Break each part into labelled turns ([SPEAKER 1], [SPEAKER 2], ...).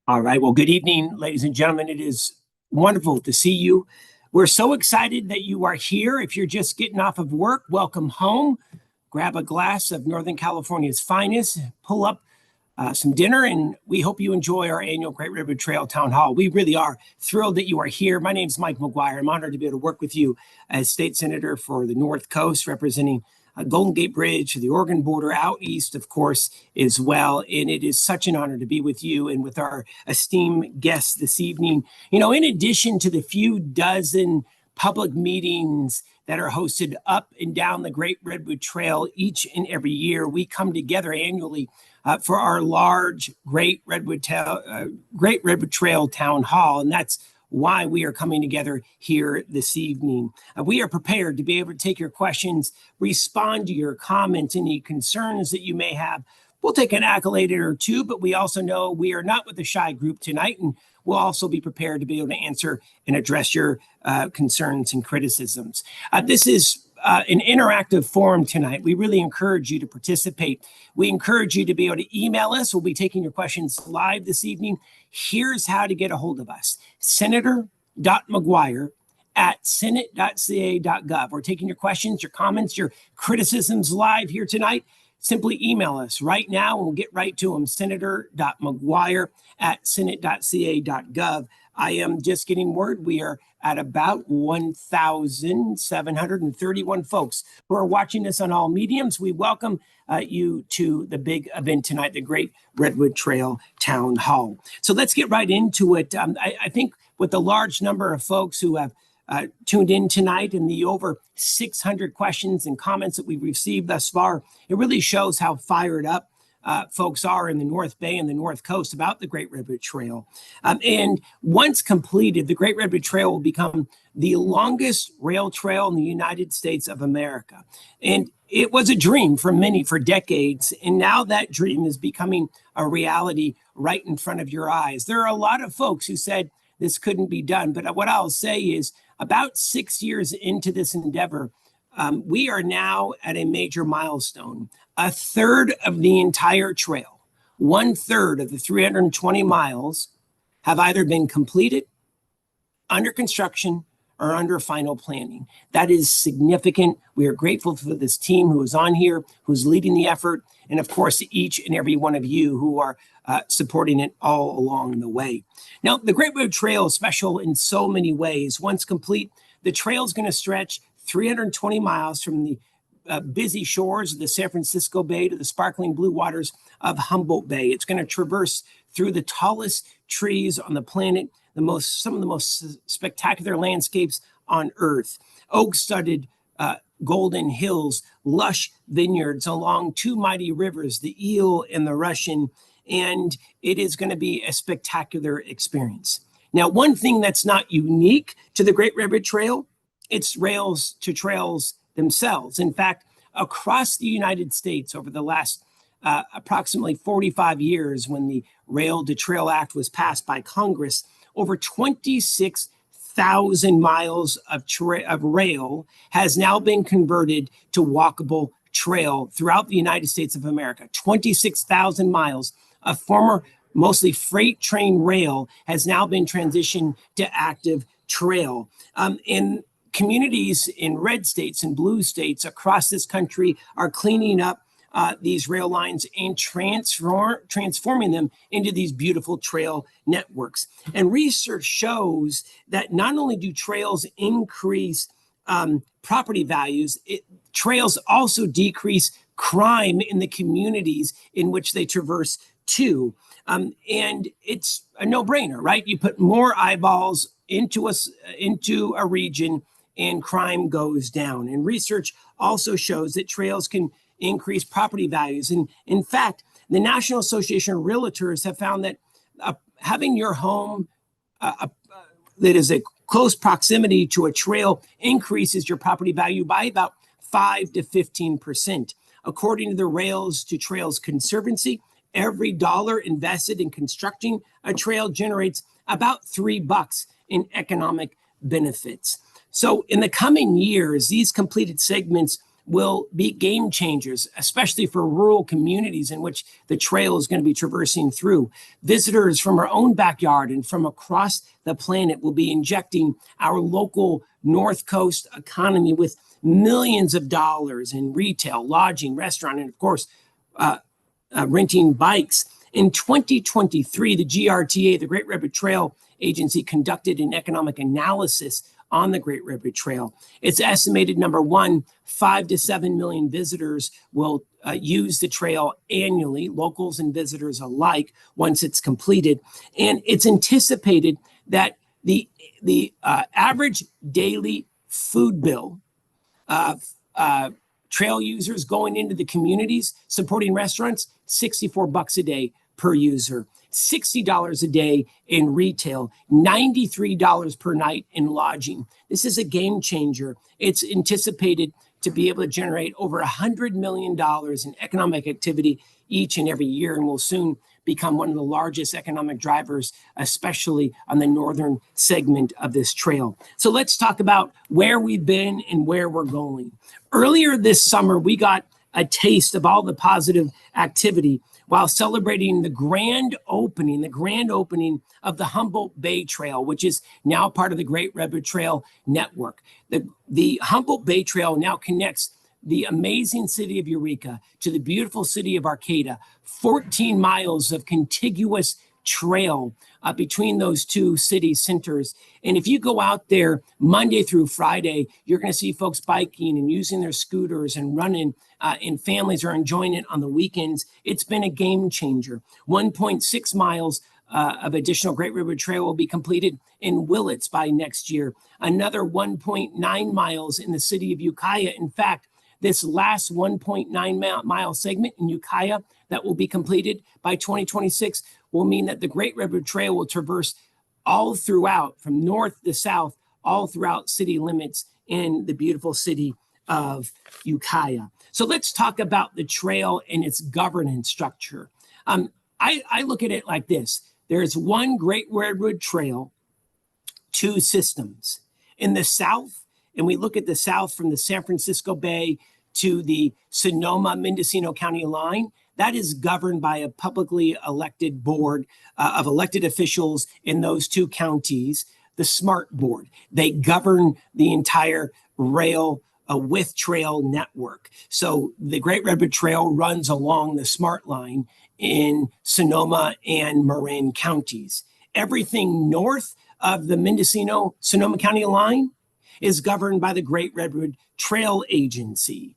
[SPEAKER 1] All right. Well, good evening, ladies and gentlemen. It is wonderful to see you. We're so excited that you are here. If you're just getting off of work, welcome home. Grab a glass of Northern California's finest, pull up some dinner, and we hope you enjoy our annual Great Redwood Trail Town Hall. We really are thrilled that you are here. My name is Mike McGuire. I'm honored to be able to work with you as State Senator for the North Coast, representing Golden Gate Bridge, the Oregon border, out east, of course, as well. And it is such an honor to be with you and with our esteemed guests this evening. You know, in addition to the few dozen public meetings that are hosted up and down the Great Redwood Trail each and every year, we come together annually for our large Great Redwood Trail Town Hall. And that's why we are coming together here this evening. We are prepared to be able to take your questions, respond to your comments, any concerns that you may have. We'll take an accolade or two, but we also know we are not with a shy group tonight, and we'll also be prepared to be able to answer and address your concerns and criticisms. This is an interactive forum tonight. We really encourage you to participate. We encourage you to be able to email us. We'll be taking your questions live this evening. Here's how to get a hold of us. Senator.mcguire@senate.ca.gov. We're taking your questions, your comments, your criticisms live here tonight. Simply email us right now and we'll get right to them. Senator.mcguire@senate.ca.gov. I am just getting word we are at about 1,731 folks who are watching this on all mediums. We welcome you to the big event tonight, the Great Redwood Trail Town Hall. So let's get right into it. I think with the large number of folks who have tuned in tonight and the over 600 questions and comments that we've received thus far, it really shows how fired up folks are in the North Bay and the North Coast about the Great Redwood Trail. And once completed, the Great Redwood Trail will become the longest rail trail in the United States of America. And it was a dream for many for decades, and now that dream is becoming a reality right in front of your eyes. There are a lot of folks who said this couldn't be done, but what I'll say is about 6 years into this endeavor, we are now at a major milestone. A third of the entire trail, 1/3 of the 320 miles, have either been completed, under construction, or under final planning. That is significant. We are grateful for this team who is on here, who's leading the effort, and of course, each and every one of you who are supporting it all along the way. Now, the Great Redwood Trail is special in so many ways. Once complete, the trail is going to stretch 320 miles from the busy shores of the San Francisco Bay to the sparkling blue waters of Humboldt Bay. It's going to traverse through the tallest trees on the planet, some of the most spectacular landscapes on Earth. Oak-studded golden hills, lush vineyards along two mighty rivers, the Eel and the Russian, and it is going to be a spectacular experience. Now, one thing that's not unique to the Great Redwood Trail, it's rails to trails themselves. In fact, across the United States over the last approximately 45 years, when the Rail to Trail Act was passed by Congress, over 26,000 miles of rail has now been converted to walkable trail throughout the United States of America. 26,000 miles of former mostly freight train rail has now been transitioned to active trail. And communities in red states and blue states across this country are cleaning up these rail lines and transforming them into these beautiful trail networks. And research shows that not only do trails increase property values, trails also decrease crime in the communities in which they traverse to. And it's a no-brainer, right? You put more eyeballs into a region, and crime goes down. And research also shows that trails can increase property values. And in fact, the National Association of Realtors have found that having your home that is a close proximity to a trail increases your property value by about 5 to 15%. According to the Rails to Trails Conservancy, every dollar invested in constructing a trail generates about $3 in economic benefits. So in the coming years, these completed segments will be game changers, especially for rural communities in which the trail is going to be traversing through. Visitors from our own backyard and from across the planet will be injecting our local North Coast economy with millions of dollars in retail, lodging, restaurant, and of course, renting bikes. In 2023, the GRTA, the Great Redwood Trail Agency, conducted an economic analysis on the Great Redwood Trail. It's estimated, number one, 5 to 7 million visitors will use the trail annually, locals and visitors alike, once it's completed. And it's anticipated that the average daily food bill of trail users going into the communities, supporting restaurants, $64 a day per user, $60 a day in retail, $93 per night in lodging. This is a game changer. It's anticipated to be able to generate over $100 million in economic activity each and every year, and will soon become one of the largest economic drivers, especially on the northern segment of this trail. So let's talk about where we've been and where we're going. Earlier this summer, we got a taste of all the positive activity while celebrating the grand opening of the Humboldt Bay Trail, which is now part of the Great Redwood Trail Network. The Humboldt Bay Trail now connects the amazing city of Eureka to the beautiful city of Arcata, 14 miles of contiguous trail between those two city centers. And if you go out there Monday through Friday, you're going to see folks biking and using their scooters and running, and families are enjoying it on the weekends. It's been a game changer. 1.6 miles of additional Great Redwood Trail will be completed in Willits by next year. Another 1.9 miles in the city of Ukiah. In fact, this last 1.9 mile segment in Ukiah that will be completed by 2026 will mean that the Great Redwood Trail will traverse all throughout, from north to south, all throughout city limits in the beautiful city of Ukiah. So let's talk about the trail and its governance structure. I look at it like this. There's one Great Redwood Trail, two systems. In the south, and we look at the south from the San Francisco Bay to the Sonoma-Mendocino County line, that is governed by a publicly elected board of elected officials in those two counties, the SMART board. They govern the entire rail with trail network. So the Great Redwood Trail runs along the SMART line in Sonoma and Marin counties. Everything north of the Mendocino-Sonoma County line is governed by the Great Redwood Trail Agency,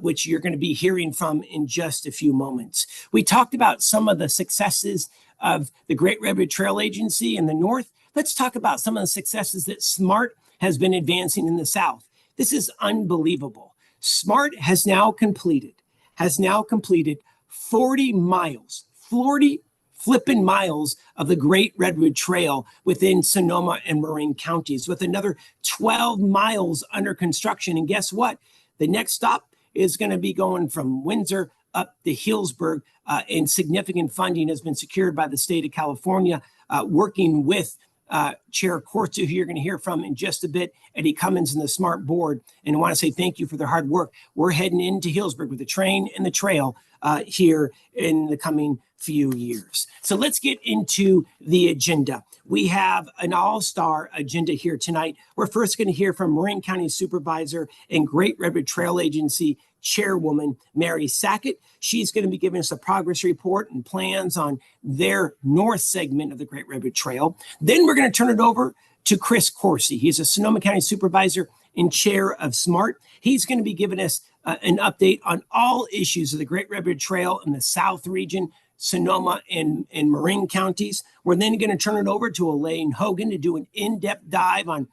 [SPEAKER 1] which you're going to be hearing from in just a few moments. We talked about some of the successes of the Great Redwood Trail Agency in the north. Let's talk about some of the successes that SMART has been advancing in the south. This is unbelievable. SMART has now completed 40 flipping miles of the Great Redwood Trail within Sonoma and Marin counties, with another 12 miles under construction. And guess what? The next stop is going to be going from Windsor up to Healdsburg, and significant funding has been secured by the state of California, working with Chair Corso, who you're going to hear from in just a bit, Eddie Cummins and the SMART board. And I want to say thank you for their hard work. We're heading into Healdsburg with the train and the trail here in the coming few years. So let's get into the agenda. We have an all-star agenda here tonight. We're first going to hear from Marin County Supervisor and Great Redwood Trail Agency Chairwoman Mary Sackett. She's going to be giving us a progress report and plans on their north segment of the Great Redwood Trail. Then we're going to turn it over to Chris Corsi. He's a Sonoma County Supervisor and Chair of SMART. He's going to be giving us an update on all issues of the Great Redwood Trail in the South region, Sonoma and Marin counties. We're then going to turn it over to Elaine Hogan to do an in-depth dive on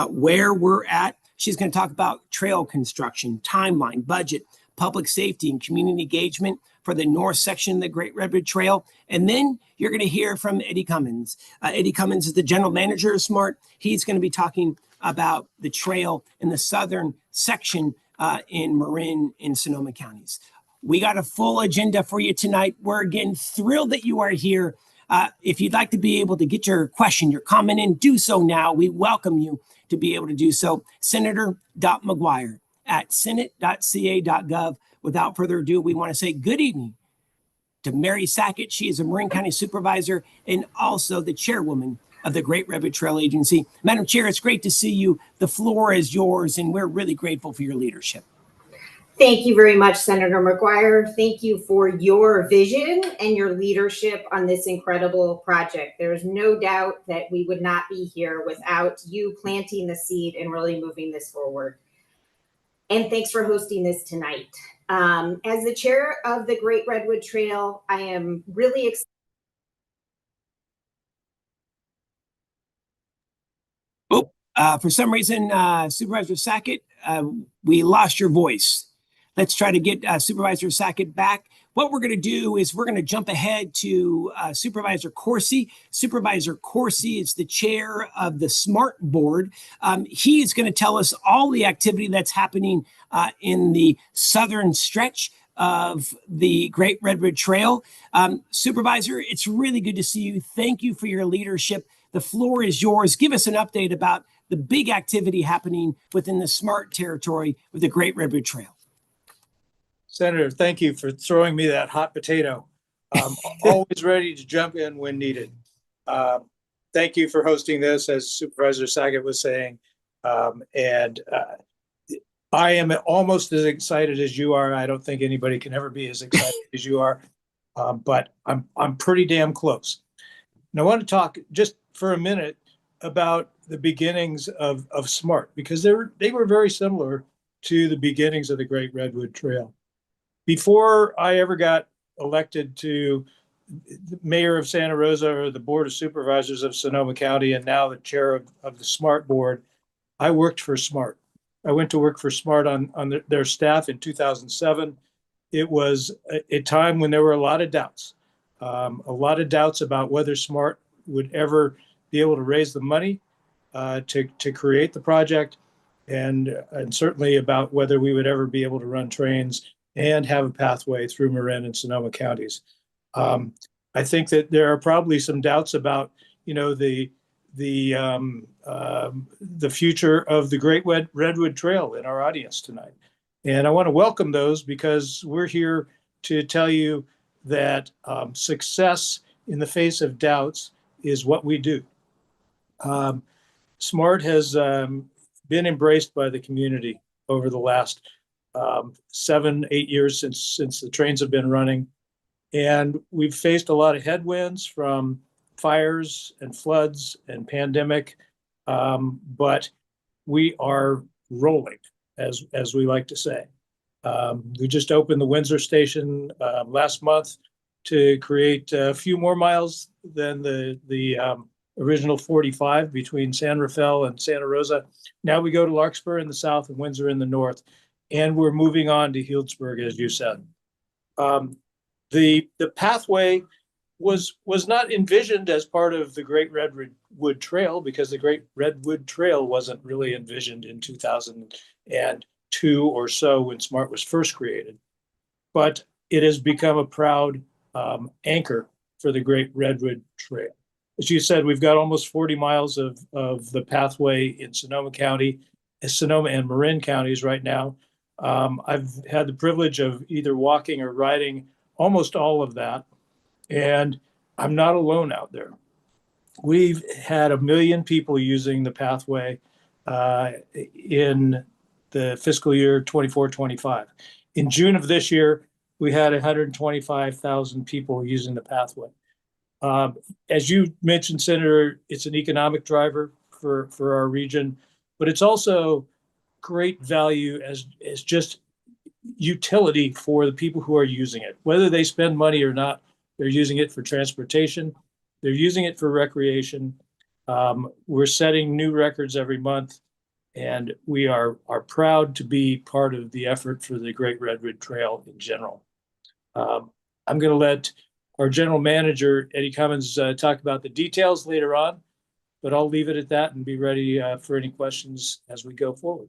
[SPEAKER 1] where we're at. She's going to talk about trail construction, timeline, budget, public safety, and community engagement for the north section of the Great Redwood Trail. And then you're going to hear from Eddie Cummins. Eddie Cummins is the general manager of SMART. He's going to be talking about the trail in the southern section in Marin and Sonoma counties. We got a full agenda for you tonight. We're again thrilled that you are here. If you'd like to be able to get your question, your comment in, do so now. We welcome you to be able to do so. Senator McGuire at senate.ca.gov. Without further ado, we want to say good evening to Mary Sackett. She is a Marin County Supervisor and also the Chairwoman of the Great Redwood Trail Agency. Madam Chair, it's great to see you. The floor is yours, and we're really grateful for your leadership.
[SPEAKER 2] Thank you very much, Senator McGuire. Thank you for your vision and your leadership on this incredible project. There's no doubt that we would not be here without you planting the seed and really moving this forward. And thanks for hosting this tonight. As the chair of the Great Redwood Trail, I am really excited.
[SPEAKER 1] For some reason, Supervisor Sackett, we lost your voice. Let's try to get Supervisor Sackett back. What we're going to do is we're going to jump ahead to Supervisor Coursey. Supervisor Coursey is the chair of the SMART board. He is going to tell us all the activity that's happening in the southern stretch of the Great Redwood Trail. Supervisor, it's really good to see you. Thank you for your leadership. The floor is yours. Give us an update about the big activity happening within the SMART territory with the Great Redwood Trail.
[SPEAKER 3] Senator, thank you for throwing me that hot potato. Always ready to jump in when needed. Thank you for hosting this, as Supervisor Sackett was saying. I am almost as excited as you are. I don't think anybody can ever be as excited as you are, but I'm pretty damn close. And I want to talk just for a minute about the beginnings of SMART, because they were very similar to the beginnings of the Great Redwood Trail. Before I ever got elected to the mayor of Santa Rosa or the board of supervisors of Sonoma County, and now the chair of the SMART board, I worked for SMART. I went to work for SMART on their staff in 2007. It was a time when there were a lot of doubts about whether SMART would ever be able to raise the money to create the project, and certainly about whether we would ever be able to run trains and have a pathway through Marin and Sonoma counties. I think that there are probably some doubts about, the future of the Great Redwood Trail in our audience tonight. And I want to welcome those, because we're here to tell you that success in the face of doubts is what we do. SMART has been embraced by the community over the last 7-8 years since the trains have been running. And we've faced a lot of headwinds from fires and floods and pandemic, but we are rolling, as we like to say. We just opened the Windsor station last month to create a few more miles than the original 45 between San Rafael and Santa Rosa. Now we go to Larkspur in the south and Windsor in the north, and we're moving on to Healdsburg, as you said. The pathway was not envisioned as part of the Great Redwood Trail, because the Great Redwood Trail wasn't really envisioned in 2002 or so when SMART was first created. But it has become a proud anchor for the Great Redwood Trail. As you said, we've got almost 40 miles of the pathway in Sonoma County, Sonoma and Marin counties right now. I've had the privilege of either walking or riding almost all of that, and I'm not alone out there. We've had 1 million people using the pathway in the fiscal year 24-25. In June of this year, we had 125,000 people using the pathway. As you mentioned, Senator, it's an economic driver for our region, but it's also great value as just utility for the people who are using it. Whether they spend money or not, they're using it for transportation, they're using it for recreation. We're setting new records every month, and we are proud to be part of the effort for the Great Redwood Trail in general. I'm going to let our general manager, Eddie Cummins, talk about the details later on, but I'll leave it at that and be ready for any questions as we go forward.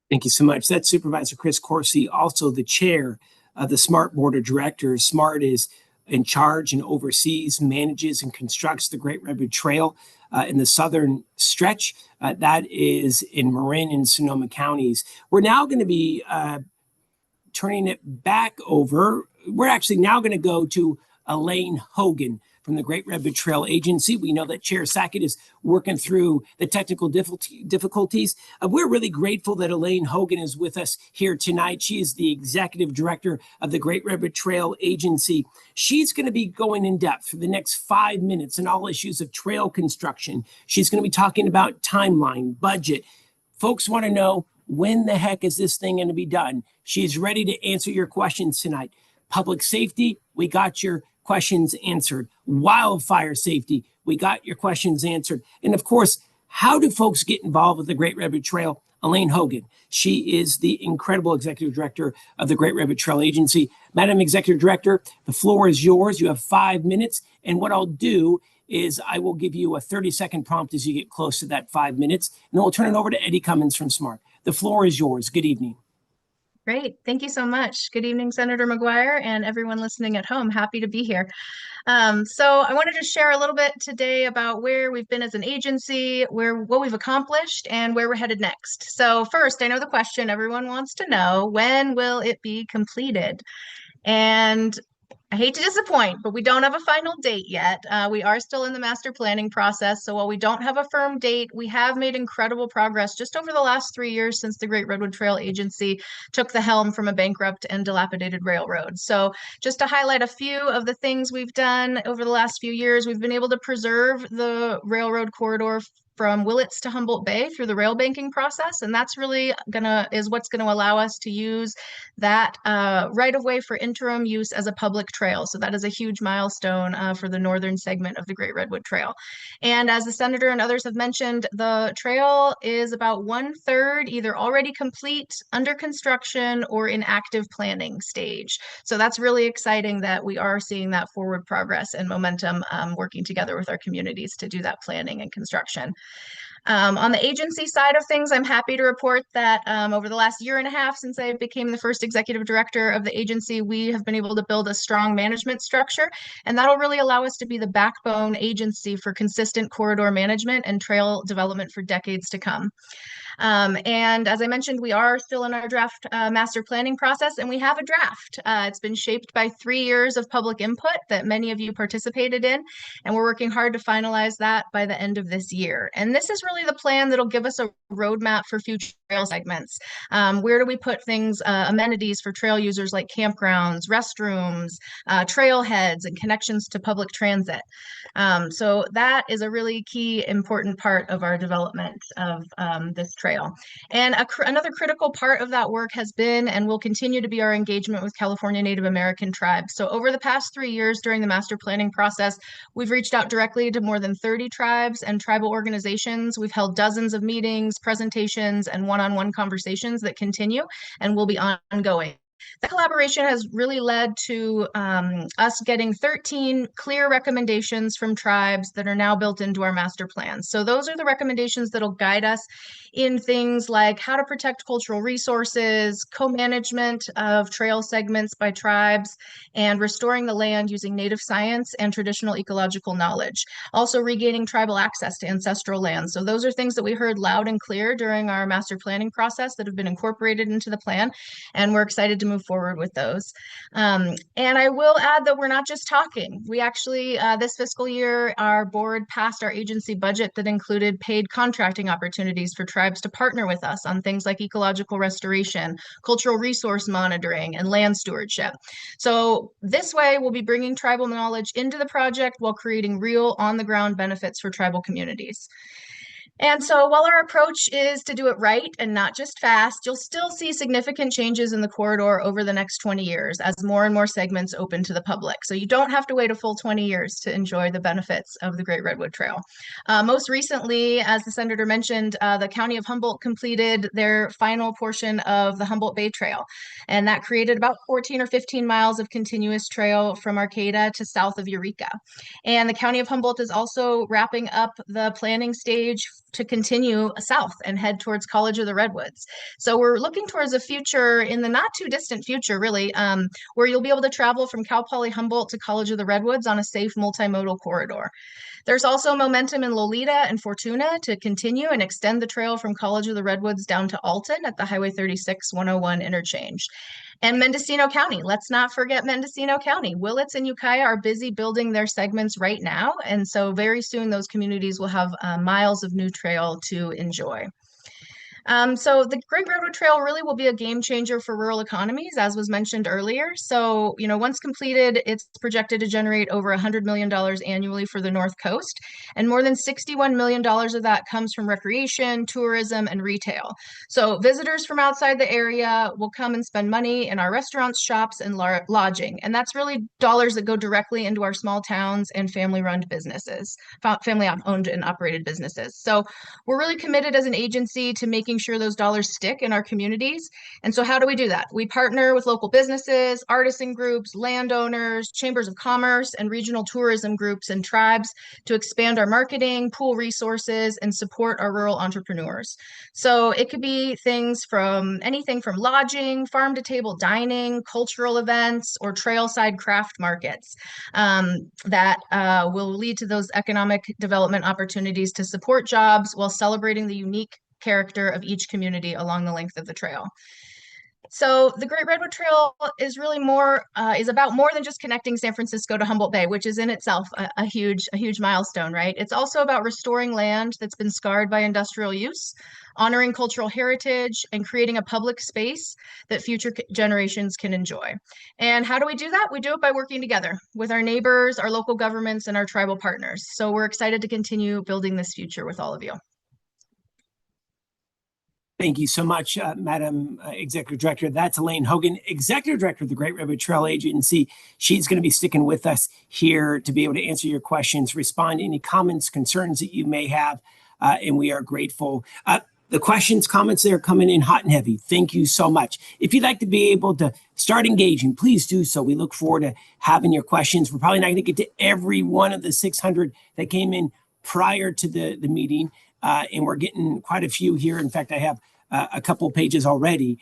[SPEAKER 1] Thank you so much. That's Supervisor Chris Coursey, also the chair of the SMART Board of Directors. SMART is in charge and oversees, manages, and constructs the Great Redwood Trail. in the southern stretch. That is in Marin and Sonoma counties. We're now going to be turning it back over. We're actually now going to go to Elaine Hogan from the Great Redwood Trail Agency. We know that Chair Sackett is working through the technical difficulties. We're really grateful that Elaine Hogan is with us here tonight. She is the Executive Director of the Great Redwood Trail Agency. She's going to be going in depth for the next 5 minutes on all issues of trail construction. She's going to be talking about timeline, budget. Folks want to know, when the heck is this thing going to be done? She's ready to answer your questions tonight. Public safety, we got your questions answered. Wildfire safety, we got your questions answered. And of course, how do folks get involved with the Great Redwood Trail? Elaine Hogan, she is the incredible Executive Director of the Great Redwood Trail Agency. Madam Executive Director, the floor is yours. You have 5 minutes. And what I'll do is I will give you a 30-second prompt as you get close to that 5 minutes. And then we'll turn it over to Eddie Cummins from SMART. The floor is yours. Good evening.
[SPEAKER 4] Great. Thank you so much. Good evening, Senator McGuire, and everyone listening at home. Happy to be here. So I wanted to share a little bit today about where we've been as an agency, what we've accomplished, and where we're headed next. So first, I know the question everyone wants to know: when will it be completed? And I hate to disappoint, but we don't have a final date yet. We are still in the master planning process. So while we don't have a firm date, we have made incredible progress just over the last 3 years since the Great Redwood Trail Agency took the helm from a bankrupt and dilapidated railroad. So just to highlight a few of the things we've done over the last few years, we've been able to preserve the railroad corridor from Willits to Humboldt Bay through the rail banking process. And that's really what's gonna allow us to use that right of way for interim use as a public trail. So that is a huge milestone for the northern segment of the Great Redwood Trail. And as the Senator and others have mentioned, the trail is about 1/3 either already complete, under construction, or in active planning stage. So that's really exciting that we are seeing that forward progress and momentum working together with our communities to do that planning and construction. On the agency side of things, I'm happy to report that over the last year and a half since I became the first executive director of the agency, we have been able to build a strong management structure, and that'll really allow us to be the backbone agency for consistent corridor management and trail development for decades to come. And as I mentioned, we are still in our draft master planning process, and we have a draft. It's been shaped by 3 years of public input that many of you participated in, and we're working hard to finalize that by the end of this year. And this is really the plan that'll give us a roadmap for future trail segments. Where do we put things, amenities for trail users like campgrounds, restrooms, trailheads, and connections to public transit. So that is a really key, important part of our development of this trail. And another critical part of that work has been and will continue to be our engagement with California Native American tribes. So over the past 3 years during the master planning process, we've reached out directly to more than 30 tribes and tribal organizations. We've held dozens of meetings, presentations, and one-on-one conversations that continue and will be ongoing. That collaboration has really led to us getting 13 clear recommendations from tribes that are now built into our master plan. So those are the recommendations that'll guide us in things like how to protect cultural resources, co-management of trail segments by tribes, and restoring the land using native science and traditional ecological knowledge. Also regaining tribal access to ancestral lands. So those are things that we heard loud and clear during our master planning process that have been incorporated into the plan, and we're excited to move forward with those. And I will add that we're not just talking. We actually, this fiscal year, our board passed our agency budget that included paid contracting opportunities for tribes to partner with us on things like ecological restoration, cultural resource monitoring, and land stewardship. So this way, we'll be bringing tribal knowledge into the project while creating real on-the-ground benefits for tribal communities. And so while our approach is to do it right and not just fast, you'll still see significant changes in the corridor over the next 20 years as more and more segments open to the public. So you don't have to wait a full 20 years to enjoy the benefits of the Great Redwood Trail. Most recently, as the Senator mentioned, the County of Humboldt completed their final portion of the Humboldt Bay Trail. And that created about 14 or 15 miles of continuous trail from Arcata to south of Eureka. And the County of Humboldt is also wrapping up the planning stage to continue south and head towards College of the Redwoods. So we're looking towards a future in the not too distant future, really, where you'll be able to travel from Cal Poly Humboldt to College of the Redwoods on a safe multimodal corridor. There's also momentum in Lolita and Fortuna to continue and extend the trail from College of the Redwoods down to Alton at the Highway 36 101 interchange. And Mendocino County, let's not forget Mendocino County. Willits and Ukiah are busy building their segments right now. And so very soon those communities will have miles of new trail to enjoy. So the Great Redwood Trail really will be a game changer for rural economies, as was mentioned earlier. So, once completed, it's projected to generate over $100 million annually for the North Coast, and more than $61 million of that comes from recreation, tourism, and retail. So visitors from outside the area will come and spend money in our restaurants, shops, and lodging. And that's really dollars that go directly into our small towns and family-run businesses, family-owned and operated businesses. So we're really committed as an agency to making sure those dollars stick in our communities. And so how do we do that? We partner with local businesses, artisan groups, landowners, chambers of commerce, and regional tourism groups and tribes to expand our marketing, pool resources, and support our rural entrepreneurs. So it could be anything from lodging, farm to table dining, cultural events, or trailside craft markets that will lead to those economic development opportunities to support jobs while celebrating the unique character of each community along the length of the trail. So the Great Redwood Trail is really about more than just connecting San Francisco to Humboldt Bay, which is in itself a huge milestone, right? It's also about restoring land that's been scarred by industrial use, honoring cultural heritage, and creating a public space that future generations can enjoy. And how do we do that? We do it by working together with our neighbors, our local governments, and our tribal partners. So we're excited to continue building this future with all of you.
[SPEAKER 1] Thank you so much, Madam Executive Director. That's Elaine Hogan, Executive Director of the Great Redwood Trail Agency. She's going to be sticking with us here to be able to answer your questions, respond to any comments, concerns that you may have, and we are grateful. The questions, comments there are coming in hot and heavy. Thank you so much. If you'd like to be able to start engaging, please do so. We look forward to having your questions. We're probably not going to get to every one of the 600 that came in prior to the meeting. And we're getting quite a few here. In fact, I have a couple pages already.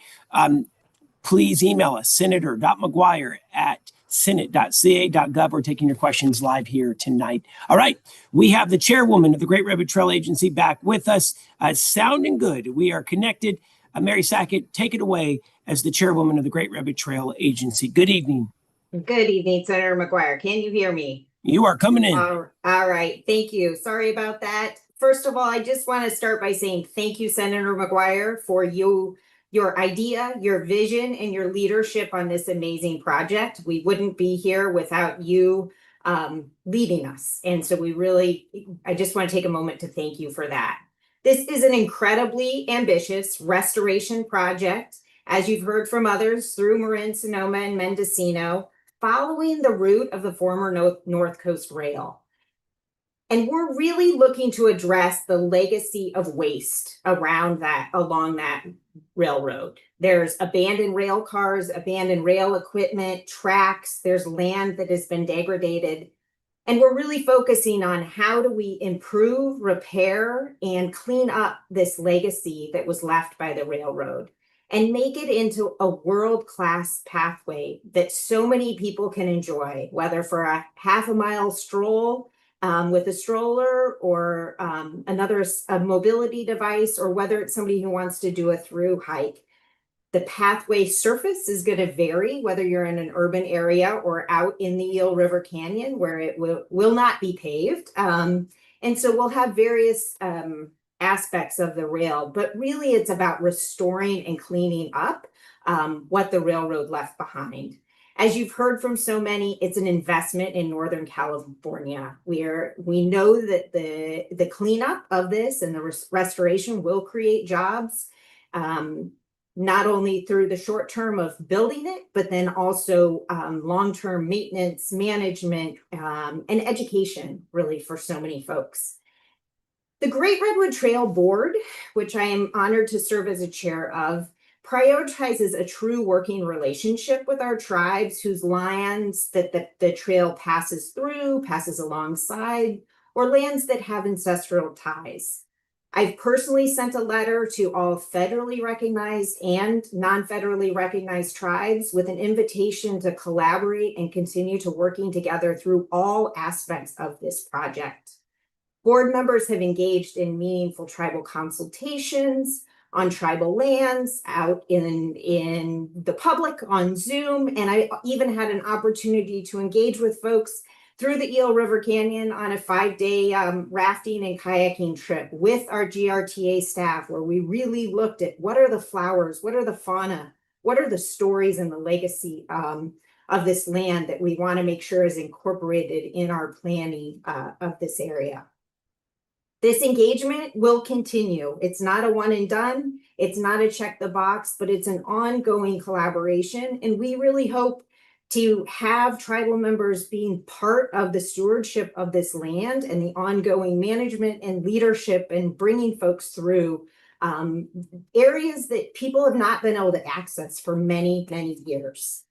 [SPEAKER 1] Please email us, senator.mcguire@senate.ca.gov. We're taking your questions live here tonight. All right. We have the chairwoman of the Great Redwood Trail Agency back with us. Sounding good. We are connected. Mary Sackett, take it away as the chairwoman of the Great Redwood Trail Agency. Good evening.
[SPEAKER 2] Good evening, Senator McGuire. Can you hear me?
[SPEAKER 1] You are coming in.
[SPEAKER 2] All right. Thank you. Sorry about that. First of all, I just want to start by saying thank you, Senator McGuire, for your idea, your vision, and your leadership on this amazing project. We wouldn't be here without you leading us. And so I just want to take a moment to thank you for that. This is an incredibly ambitious restoration project, as you've heard from others through Marin, Sonoma, and Mendocino, following the route of the former North Coast Rail. And we're really looking to address the legacy of waste along that railroad. There's abandoned rail cars, abandoned rail equipment, tracks, there's land that has been degraded. And we're really focusing on how do we improve, repair, and clean up this legacy that was left by the railroad and make it into a world-class pathway that so many people can enjoy, whether for a half-a-mile stroll, with a stroller or a mobility device, or whether it's somebody who wants to do a through hike. The pathway surface is going to vary whether you're in an urban area or out in the Eel River Canyon, where it will not be paved. And so we'll have various aspects of the rail, but really it's about restoring and cleaning up what the railroad left behind. As you've heard from so many, it's an investment in Northern California. We know that the cleanup of this and the restoration will create jobs, not only through the short term of building it, but then also long-term maintenance, management, and education, really, for so many folks. The Great Redwood Trail Board, which I am honored to serve as a chair of, prioritizes a true working relationship with our tribes whose lands that the trail passes through, passes alongside, or lands that have ancestral ties. I've personally sent a letter to all federally recognized and non-federally recognized tribes with an invitation to collaborate and continue to working together through all aspects of this project. Board members have engaged in meaningful tribal consultations on tribal lands, out in the public on Zoom, and I even had an opportunity to engage with folks through the Eel River Canyon on a 5-day rafting and kayaking trip with our GRTA staff, where we really looked at what are the flowers, what are the fauna, what are the stories and the legacy of this land that we want to make sure is incorporated in our planning of this area. This engagement will continue. It's not a one and done. It's not a check the box, but it's an ongoing collaboration. And we really hope to have tribal members being part of the stewardship of this land and the ongoing management and leadership and bringing folks through areas that people have not been able to access for many, many years.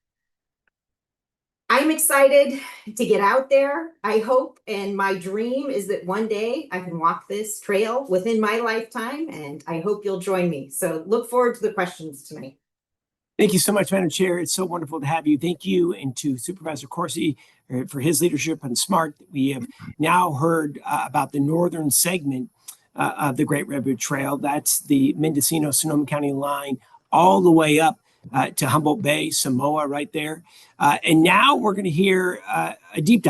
[SPEAKER 2] I'm excited to get out there. I hope, and my dream is that one day I can walk this trail within my lifetime, and I hope you'll join me. So look forward to the questions tonight.
[SPEAKER 1] Thank you so much, Madam Chair. It's so wonderful to have you. Thank you, and to Supervisor Corsi for his leadership on SMART. We have now heard about the northern segment of the Great Redwood Trail. That's the Mendocino-Sonoma County line all the way up to Humboldt Bay, Samoa, right there. And now we're going to hear a deep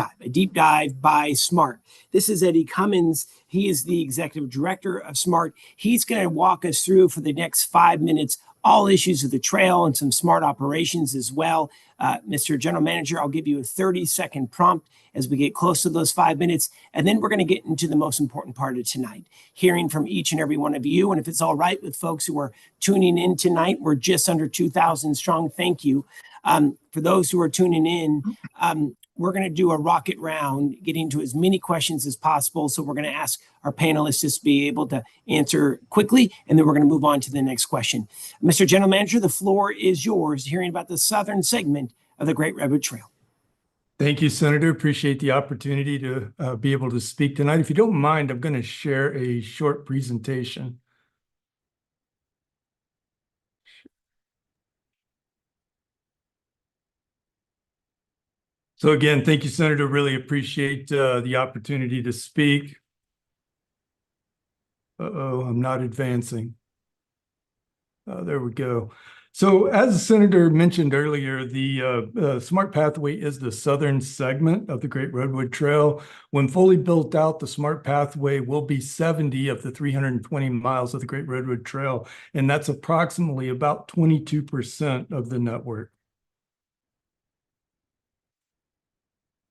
[SPEAKER 1] dive by SMART. This is Eddie Cummins. He is the executive director of SMART. He's going to walk us through for the next 5 minutes all issues of the trail and some SMART operations as well. Mr. General Manager, I'll give you a 30-second prompt as we get close to those 5 minutes, and then we're going to get into the most important part of tonight, hearing from each and every one of you. And if it's all right with folks who are tuning in tonight, we're just under 2,000 strong. Thank you. For those who are tuning in, we're going to do a rocket round, getting to as many questions as possible. So we're going to ask our panelists to be able to answer quickly, and then we're going to move on to the next question. Mr. General Manager, the floor is yours, hearing about the southern segment of the Great Redwood Trail.
[SPEAKER 5] Thank you, Senator. Appreciate the opportunity to be able to speak tonight. If you don't mind, I'm going to share a short presentation. So again, thank you, Senator. Really appreciate the opportunity to speak. I'm not advancing. There we go. So as the Senator mentioned earlier, the SMART pathway is the southern segment of the Great Redwood Trail. When fully built out, the SMART pathway will be 70 of the 320 miles of the Great Redwood Trail, and that's approximately about 22% of the network.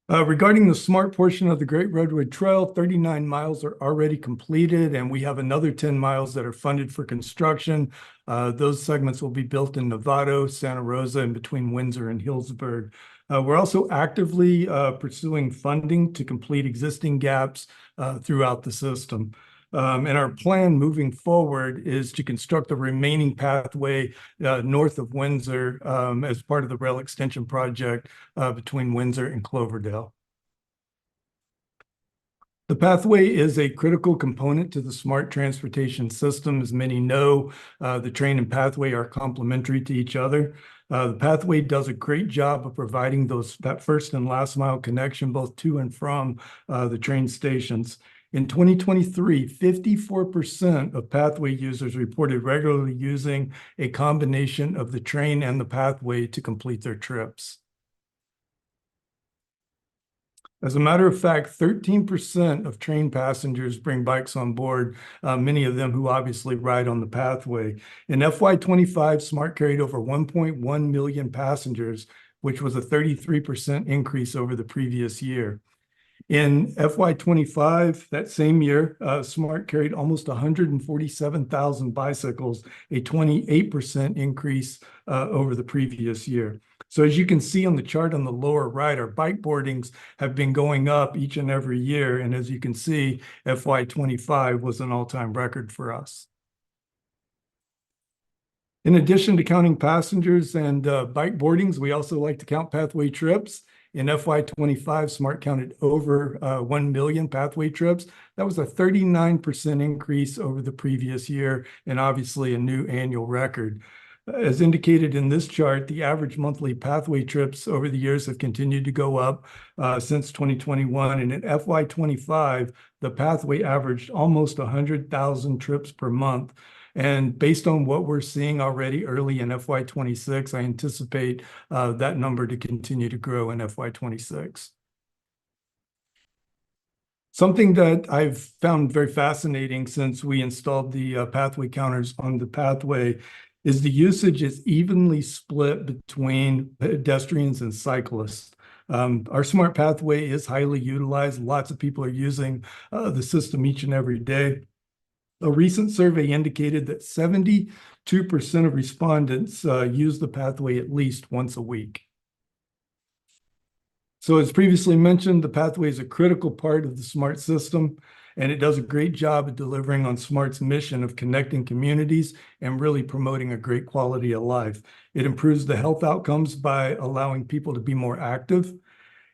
[SPEAKER 5] Regarding the SMART portion of the Great Redwood Trail, 39 miles are already completed, and we have another 10 miles that are funded for construction. Those segments will be built in Novato, Santa Rosa, and between Windsor and Hillsburg. We're also actively pursuing funding to complete existing gaps throughout the system. And our plan moving forward is to construct the remaining pathway north of Windsor as part of the rail extension project between Windsor and Cloverdale. The pathway is a critical component to the SMART transportation system. As many know, the train and pathway are complementary to each other. The pathway does a great job of providing that first and last mile connection both to and from the train stations. In 2023, 54% of pathway users reported regularly using a combination of the train and the pathway to complete their trips. As a matter of fact, 13% of train passengers bring bikes on board, many of them who obviously ride on the pathway. In FY25, SMART carried over 1.1 million passengers, which was a 33% increase over the previous year. In FY25, that same year, SMART carried almost 147,000 bicycles, a 28% increase over the previous year. So as you can see on the chart on the lower right, our bike boardings have been going up each and every year. And as you can see, FY25 was an all-time record for us. In addition to counting passengers and bike boardings, we also like to count pathway trips. In FY25, SMART counted over 1 million pathway trips. That was a 39% increase over the previous year, and obviously a new annual record. As indicated in this chart, the average monthly pathway trips over the years have continued to go up since 2021. And in FY25, the pathway averaged almost 100,000 trips per month. And based on what we're seeing already early in FY26, I anticipate that number to continue to grow in FY26. Something that I've found very fascinating since we installed the pathway counters on the pathway is the usage is evenly split between pedestrians and cyclists. Our smart pathway is highly utilized. Lots of people are using the system each and every day. A recent survey indicated that 72% of respondents use the pathway at least once a week. So as previously mentioned, the pathway is a critical part of the SMART system, and it does a great job of delivering on SMART's mission of connecting communities and really promoting a great quality of life. It improves the health outcomes by allowing people to be more active.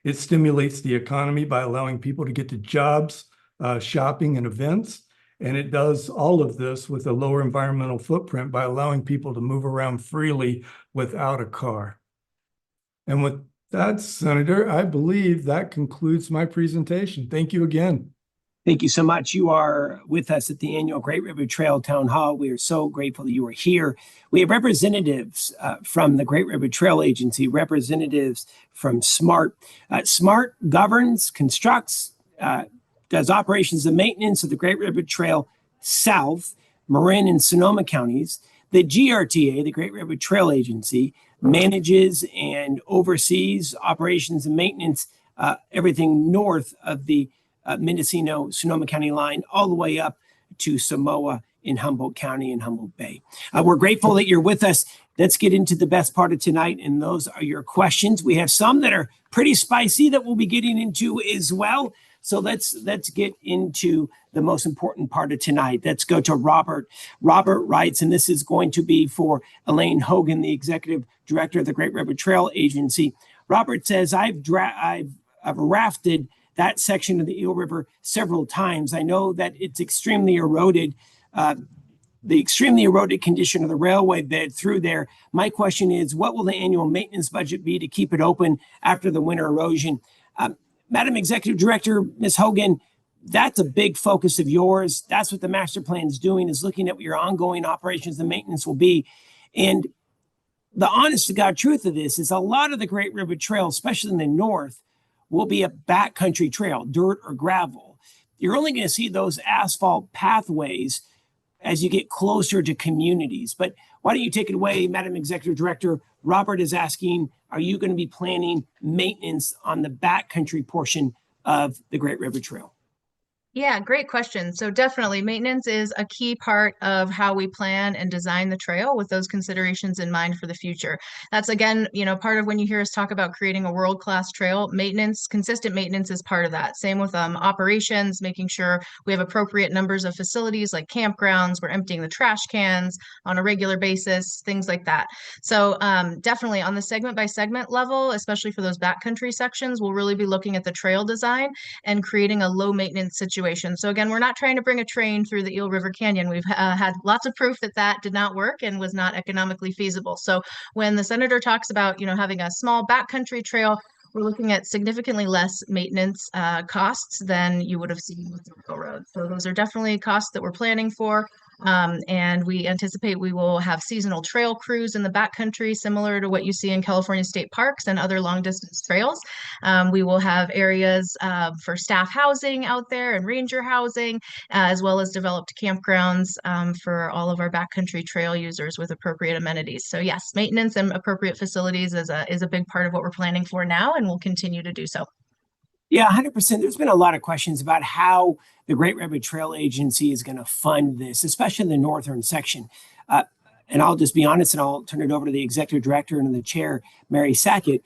[SPEAKER 5] It stimulates the economy by allowing people to get to jobs, shopping, and events. And it does all of this with a lower environmental footprint by allowing people to move around freely without a car. And with that, Senator, I believe that concludes my presentation. Thank you again.
[SPEAKER 1] Thank you so much. You are with us at the annual Great Redwood Trail Town Hall. We are so grateful that you are here. We have representatives from the Great Redwood Trail Agency, representatives from SMART. SMART governs, constructs, does operations and maintenance of the Great Redwood Trail South, Marin, and Sonoma counties. The GRTA, the Great Redwood Trail Agency, manages and oversees operations and maintenance, everything north of the Mendocino-Sonoma County line, all the way up to Samoa in Humboldt County and Humboldt Bay. We're grateful that you're with us. Let's get into the best part of tonight, and those are your questions. We have some that are pretty spicy that we'll be getting into as well. So let's get into the most important part of tonight. Let's go to Robert. Robert writes, and this is going to be for Elaine Hogan, the executive director of the Great Redwood Trail Agency. Robert says, I've rafted that section of the Eel River several times. I know that it's extremely eroded. The extremely eroded condition of the railway bed through there. My question is, what will the annual maintenance budget be to keep it open after the winter erosion? Madam Executive Director, Ms. Hogan, that's a big focus of yours. That's what the master plan is doing, is looking at what your ongoing operations and maintenance will be. And the honest to God truth of this is a lot of the Great Redwood Trail, especially in the north, will be a backcountry trail, dirt or gravel. You're only going to see those asphalt pathways as you get closer to communities. But why don't you take it away, Madam Executive Director? Robert is asking, are you going to be planning maintenance on the backcountry portion of the Great Redwood Trail?
[SPEAKER 4] Yeah, great question. So definitely maintenance is a key part of how we plan and design the trail with those considerations in mind for the future. That's again, part of when you hear us talk about creating a world-class trail, maintenance, consistent maintenance is part of that. Same with operations, making sure we have appropriate numbers of facilities like campgrounds, we're emptying the trash cans on a regular basis, things like that. So definitely on the segment by segment level, especially for those backcountry sections, we'll really be looking at the trail design and creating a low maintenance situation. So again, we're not trying to bring a train through the Eel River Canyon. We've had lots of proof that that did not work and was not economically feasible. So when the senator talks about, having a small backcountry trail, we're looking at significantly less maintenance costs than you would have seen with the railroad. So those are definitely costs that we're planning for. And we anticipate we will have seasonal trail crews in the backcountry, similar to what you see in California state parks and other long distance trails. We will have areas for staff housing out there and ranger housing, as well as developed campgrounds for all of our backcountry trail users with appropriate amenities. So yes, maintenance and appropriate facilities is a big part of what we're planning for now, and we'll continue to do so.
[SPEAKER 1] Yeah, 100%. There's been a lot of questions about how the Great Redwood Trail Agency is going to fund this, especially in the northern section. And I'll just be honest, and I'll turn it over to the executive director and the chair, Mary Sackett.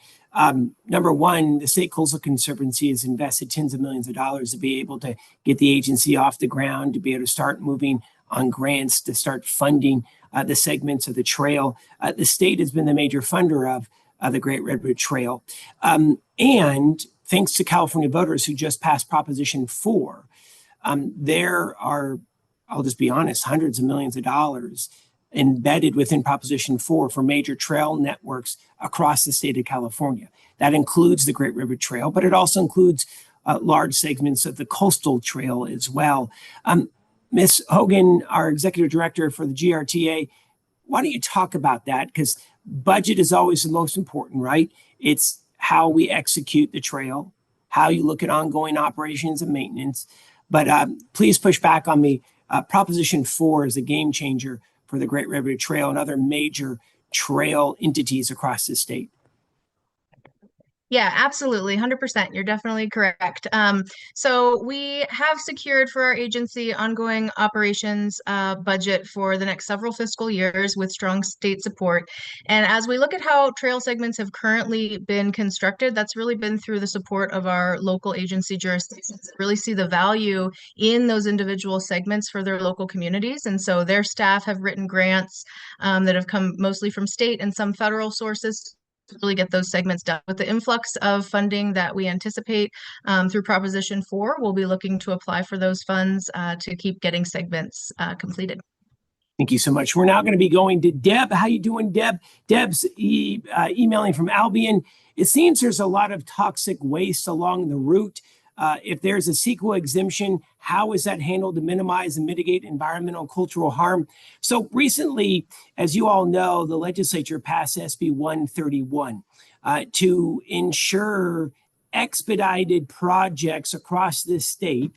[SPEAKER 1] Number one, the State Coastal Conservancy has invested tens of millions of dollars to be able to get the agency off the ground, to be able to start moving on grants, to start funding the segments of the trail. The state has been the major funder of the Great Redwood Trail. And thanks to California voters who just passed Proposition 4, there are, I'll just be honest, hundreds of millions of dollars embedded within Proposition 4 for major trail networks across the state of California. That includes the Great Redwood Trail, but it also includes large segments of the coastal trail as well. Ms. Hogan, our executive director for the GRTA, why don't you talk about that? Because budget is always the most important, right? It's how we execute the trail, how you look at ongoing operations and maintenance. But please push back on me. Proposition 4 is a game changer for the Great Redwood Trail and other major trail entities across the state.
[SPEAKER 4] Yeah, absolutely. 100%. You're definitely correct. So we have secured for our agency ongoing operations budget for the next several fiscal years with strong state support. And as we look at how trail segments have currently been constructed, that's really been through the support of our local agency jurisdictions that really see the value in those individual segments for their local communities. And so their staff have written grants that have come mostly from state and some federal sources to really get those segments done. With the influx of funding that we anticipate through Proposition 4, we'll be looking to apply for those funds to keep getting segments completed.
[SPEAKER 1] Thank you so much. We're now going to be going to Deb. How you doing, Deb? Deb's emailing from Albion. It seems there's a lot of toxic waste along the route. If there's a CEQA exemption, how is that handled to minimize and mitigate environmental and cultural harm? So recently, as you all know, the legislature passed SB 131 to ensure expedited projects across this state.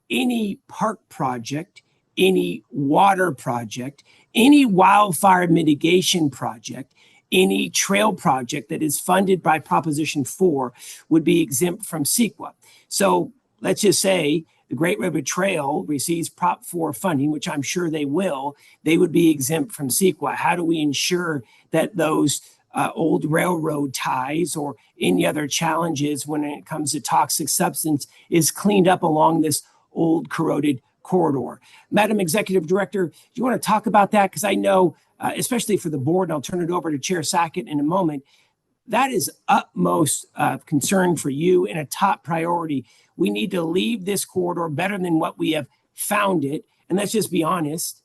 [SPEAKER 1] Any park project, any water project, any wildfire mitigation project, any trail project that is funded by Proposition 4 would be exempt from CEQA. So let's just say the Great Redwood Trail receives Prop 4 funding, which I'm sure they will, they would be exempt from CEQA. How do we ensure that those old railroad ties or any other challenges when it comes to toxic substance is cleaned up along this old corroded corridor? Madam Executive Director, do you want to talk about that? Because I know, especially for the board, and I'll turn it over to Chair Sackett in a moment, that is utmost concern for you and a top priority. We need to leave this corridor better than what we have found it. And let's just be honest,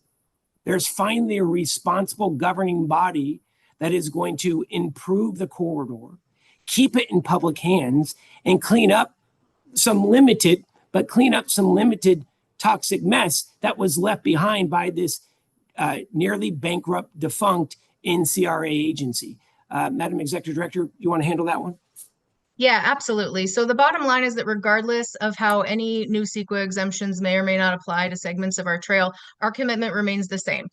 [SPEAKER 1] there's finally a responsible governing body that is going to improve the corridor, keep it in public hands, and clean up some limited toxic mess that was left behind by this nearly bankrupt, defunct NCRA agency. Madam Executive Director, you want to handle that one?
[SPEAKER 4] Yeah, absolutely. So the bottom line is that regardless of how any new CEQA exemptions may or may not apply to segments of our trail, our commitment remains the same.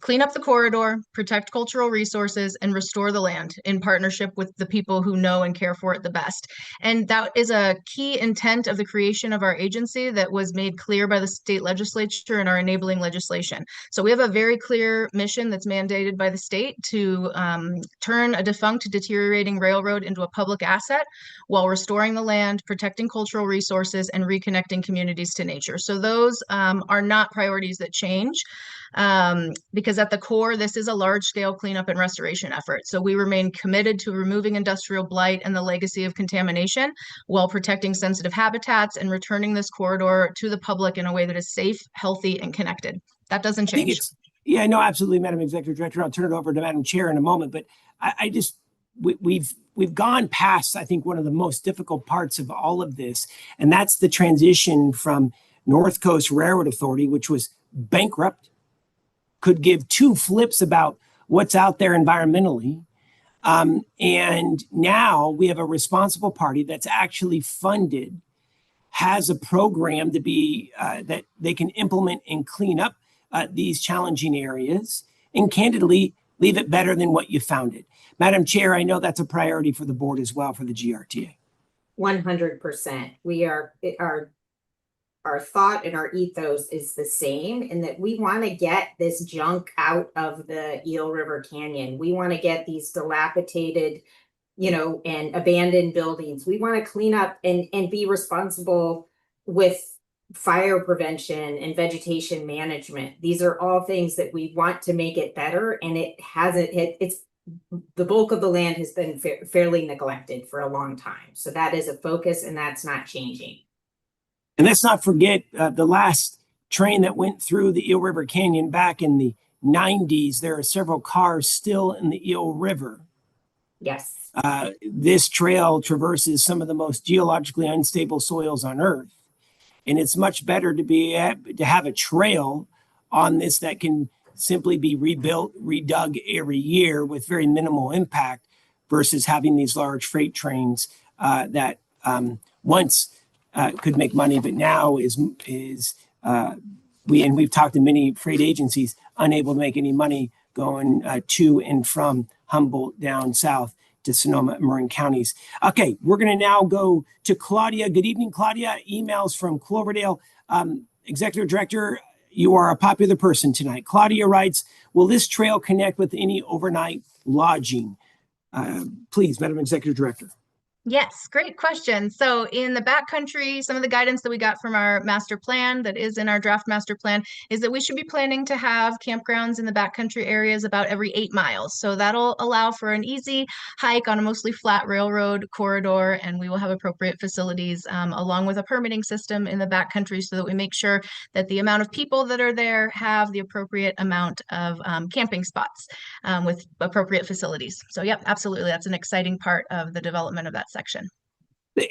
[SPEAKER 4] Clean up the corridor, protect cultural resources, and restore the land in partnership with the people who know and care for it the best. And that is a key intent of the creation of our agency that was made clear by the state legislature in our enabling legislation. So we have a very clear mission that's mandated by the state to turn a defunct, deteriorating railroad into a public asset while restoring the land, protecting cultural resources, and reconnecting communities to nature. So those are not priorities that change. Because at the core, this is a large-scale cleanup and restoration effort. So we remain committed to removing industrial blight and the legacy of contamination while protecting sensitive habitats and returning this corridor to the public in a way that is safe, healthy, and connected. That doesn't change.
[SPEAKER 1] Yeah, no, absolutely, Madam Executive Director. I'll turn it over to Madam Chair in a moment, but we've gone past, I think, one of the most difficult parts of all of this, and that's the transition from North Coast Railroad Authority, which was bankrupt, could give two flips about what's out there environmentally. And now we have a responsible party that's actually funded, has a program to be that they can implement and clean up these challenging areas, and candidly leave it better than what you found it. Madam Chair, I know that's a priority for the board as well for the GRTA.
[SPEAKER 2] 100%. We are our thought and our ethos is the same in that we want to get this junk out of the Eel River Canyon. We want to get these dilapidated, and abandoned buildings. We want to clean up and be responsible with fire prevention and vegetation management. These are all things that we want to make it better, and it hasn't. It's the bulk of the land has been fairly neglected for a long time. So that is a focus, and that's not changing.
[SPEAKER 1] And let's not forget the last train that went through the Eel River Canyon back in the 90s. There are several cars still in the Eel River.
[SPEAKER 2] Yes.
[SPEAKER 1] This trail traverses some of the most geologically unstable soils on Earth. And it's much better to have a trail on this that can simply be rebuilt, redug every year with very minimal impact versus having these large freight trains that once could make money, but now we've talked to many freight agencies unable to make any money going to and from Humboldt down south to Sonoma and Marin counties. Okay, we're going to now go to Claudia. Good evening, Claudia. Emails from Cloverdale. Executive Director, you are a popular person tonight. Claudia writes, will this trail connect with any overnight lodging? Please, Madam Executive Director.
[SPEAKER 4] Yes, great question. So in the backcountry, some of the guidance that we got from our master plan that is in our draft master plan is that we should be planning to have campgrounds in the backcountry areas about every 8 miles. So that'll allow for an easy hike on a mostly flat railroad corridor, and we will have appropriate facilities along with a permitting system in the backcountry so that we make sure that the amount of people that are there have the appropriate amount of camping spots with appropriate facilities. So yep, absolutely. That's an exciting part of the development of that section.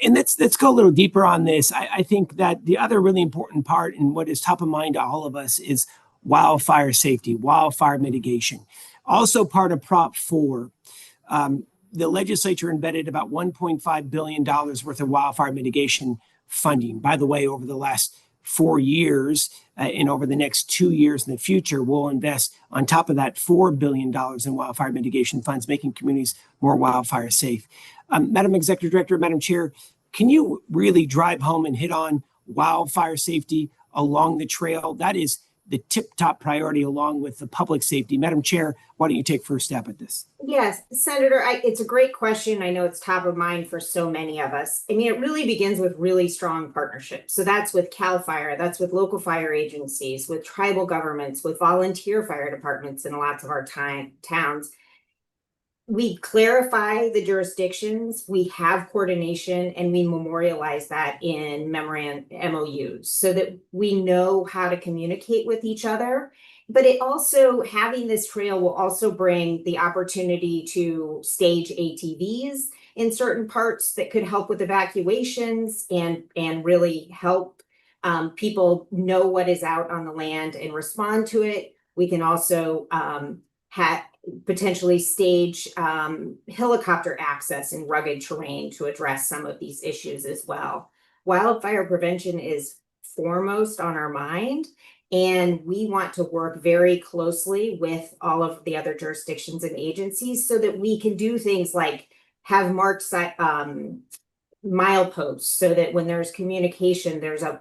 [SPEAKER 1] And let's go a little deeper on this. I think that the other really important part and what is top of mind to all of us is wildfire safety, wildfire mitigation. Also part of Prop 4, the legislature embedded about $1.5 billion worth of wildfire mitigation funding. By the way, over the last 4 years and over the next 2 years in the future, we'll invest on top of that $4 billion in wildfire mitigation funds, making communities more wildfire safe. Madam Executive Director, Madam Chair, can you really drive home and hit on wildfire safety along the trail? That is the tip-top priority along with the public safety. Madam Chair, why don't you take first step at this?
[SPEAKER 2] Yes, Senator, it's a great question. I know it's top of mind for so many of us. I mean, it really begins with really strong partnerships. So that's with CAL FIRE, that's with local fire agencies, with tribal governments, with volunteer fire departments in lots of our towns. We clarify the jurisdictions, we have coordination, and we memorialize that in MOUs so that we know how to communicate with each other. But it also, having this trail will also bring the opportunity to stage ATVs in certain parts that could help with evacuations and really help people know what is out on the land and respond to it. We can also potentially stage helicopter access in rugged terrain to address some of these issues as well. Wildfire prevention is foremost on our mind, and we want to work very closely with all of the other jurisdictions and agencies so that we can do things like have marked mileposts so that when there's communication, there's a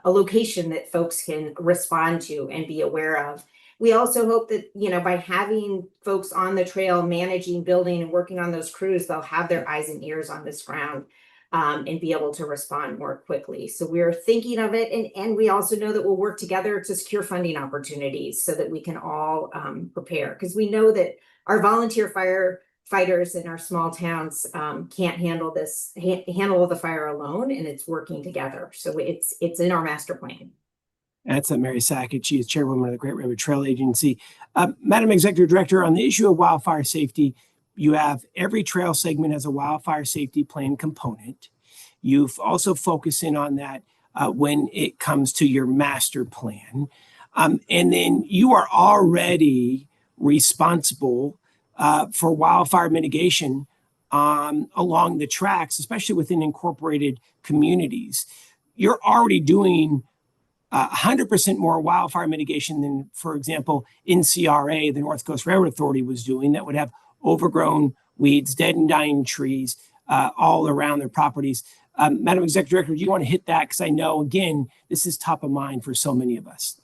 [SPEAKER 2] location that folks can respond to and be aware of. We also hope that, by having folks on the trail managing, building, and working on those crews, they'll have their eyes and ears on this ground and be able to respond more quickly. So we're thinking of it. And we also know that we'll work together to secure funding opportunities so that we can all prepare. Because we know that our volunteer firefighters in our small towns can't handle the fire alone, and it's working together. So it's in our master plan.
[SPEAKER 1] That's Mary Sackett. She is chairwoman of the Great Redwood Trail Agency. Madam Executive Director, on the issue of wildfire safety, you have every trail segment has a wildfire safety plan component. You've also focused in on that when it comes to your master plan. And then you are already responsible for wildfire mitigation along the tracks, especially within incorporated communities. You're already doing 100% more wildfire mitigation than, for example, NCRA, the North Coast Railroad Authority, was doing, that would have overgrown weeds, dead and dying trees all around their properties. Madam Executive Director, do you want to hit that? Because I know, again, this is top of mind for so many of us.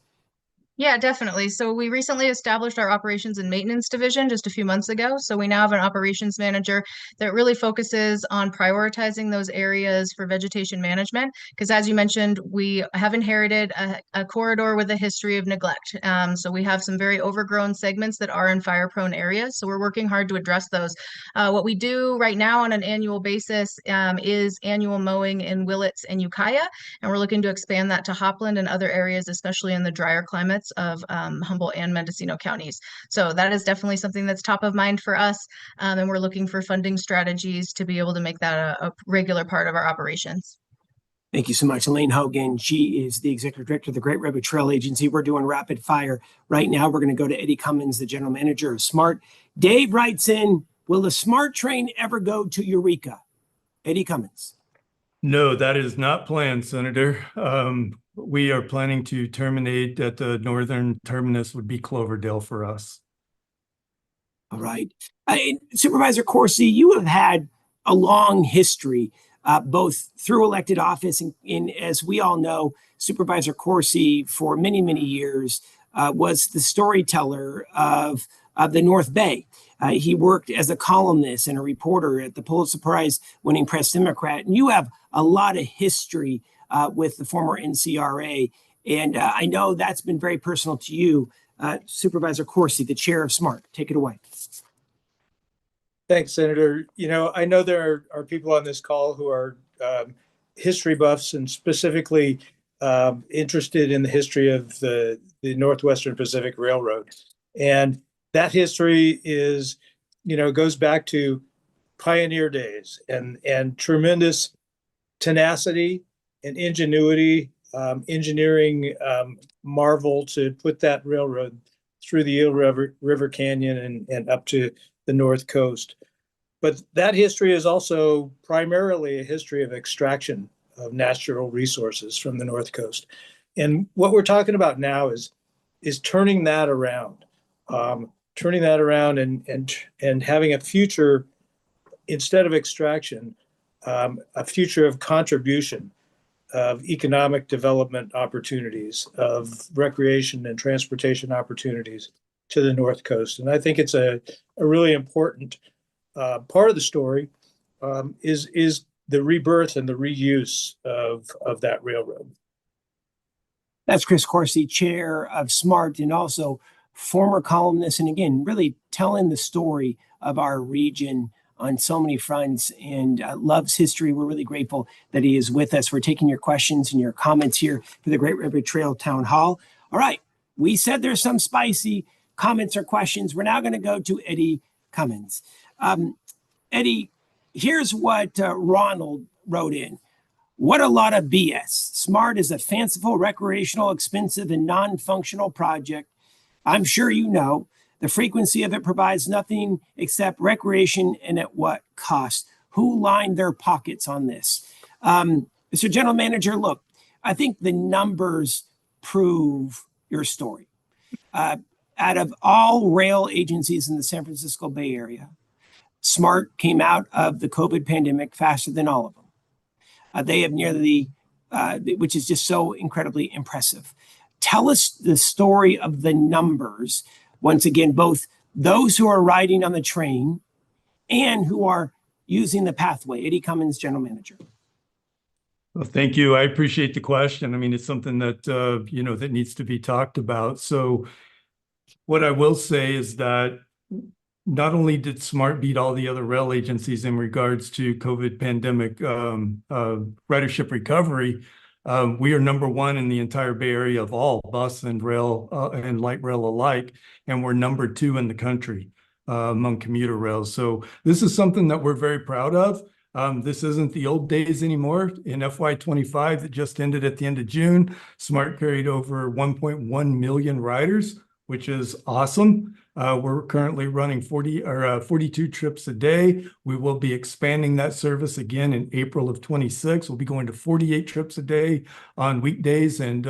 [SPEAKER 4] Yeah, definitely. So we recently established our operations and maintenance division just a few months ago. So we now have an operations manager that really focuses on prioritizing those areas for vegetation management. Because as you mentioned, we have inherited a corridor with a history of neglect. So we have some very overgrown segments that are in fire-prone areas. So we're working hard to address those. What we do right now on an annual basis is annual mowing in Willits and Ukiah, and we're looking to expand that to Hopland and other areas, especially in the drier climates of Humboldt and Mendocino counties. So that is definitely something that's top of mind for us, and we're looking for funding strategies to be able to make that a regular part of our operations.
[SPEAKER 1] Thank you so much, Elaine Hogan. She is the executive director of the Great Redwood Trail Agency. We're doing rapid fire right now. We're going to go to Eddie Cummins, the general manager of SMART. Dave writes in, will the SMART train ever go to Eureka? Eddie Cummins.
[SPEAKER 5] No, that is not planned, Senator. We are planning to terminate at the northern terminus would be Cloverdale for us.
[SPEAKER 1] All right. Supervisor Corsi, you have had a long history, both through elected office and as we all know, Supervisor Corsi for many, many years was the storyteller of the North Bay. He worked as a columnist and a reporter at the Pulitzer Prize winning Press Democrat. And you have a lot of history with the former NCRA. And I know that's been very personal to you. Supervisor Corsi, the chair of SMART, take it away.
[SPEAKER 3] Thanks, Senator. You know, I know there are people on this call who are history buffs and specifically interested in the history of the Northwestern Pacific Railroad. And that history is, you know, goes back to pioneer days and tremendous tenacity and ingenuity, engineering marvel to put that railroad through the Eel River Canyon and up to the North Coast. But that history is also primarily a history of extraction of natural resources from the North Coast. And what we're talking about now is turning that around, and having a future, instead of extraction, a future of contribution, of economic development opportunities, of recreation and transportation opportunities to the North Coast. And I think it's a really important part of the story, is the rebirth and the reuse of that railroad.
[SPEAKER 1] That's Chris Corsi, chair of SMART and also former columnist. And again, really telling the story of our region on so many fronts and loves history. We're really grateful that he is with us. We're taking your questions and your comments here for the Great Redwood Trail Town Hall. All right. We said there's some spicy comments or questions. We're now going to go to Eddie Cummins. Eddie, here's what Ronald wrote in. What a lot of BS. SMART is a fanciful, recreational, expensive, and non-functional project. I'm sure you know. The frequency of it provides nothing except recreation, and at what cost? Who lined their pockets on this? Mr. General Manager, look, I think the numbers prove your story. Out of all rail agencies in the San Francisco Bay Area, SMART came out of the COVID pandemic faster than all of them. They have nearly, which is just so incredibly impressive. Tell us the story of the numbers. Once again, both those who are riding on the train and who are using the pathway. Eddie Cummins, General Manager.
[SPEAKER 5] Well, thank you. I appreciate the question. I mean, it's something that, that needs to be talked about. So what I will say is that not only did SMART beat all the other rail agencies in regards to COVID pandemic ridership recovery, we are number one in the entire Bay Area of all bus and rail and light rail alike, and we're number two in the country among commuter rails. So this is something that we're very proud of. This isn't the old days anymore. In FY25 that just ended at the end of June, SMART carried over 1.1 million riders, which is awesome. We're currently running 42 trips a day. We will be expanding that service again in April of 26. We'll be going to 48 trips a day on weekdays and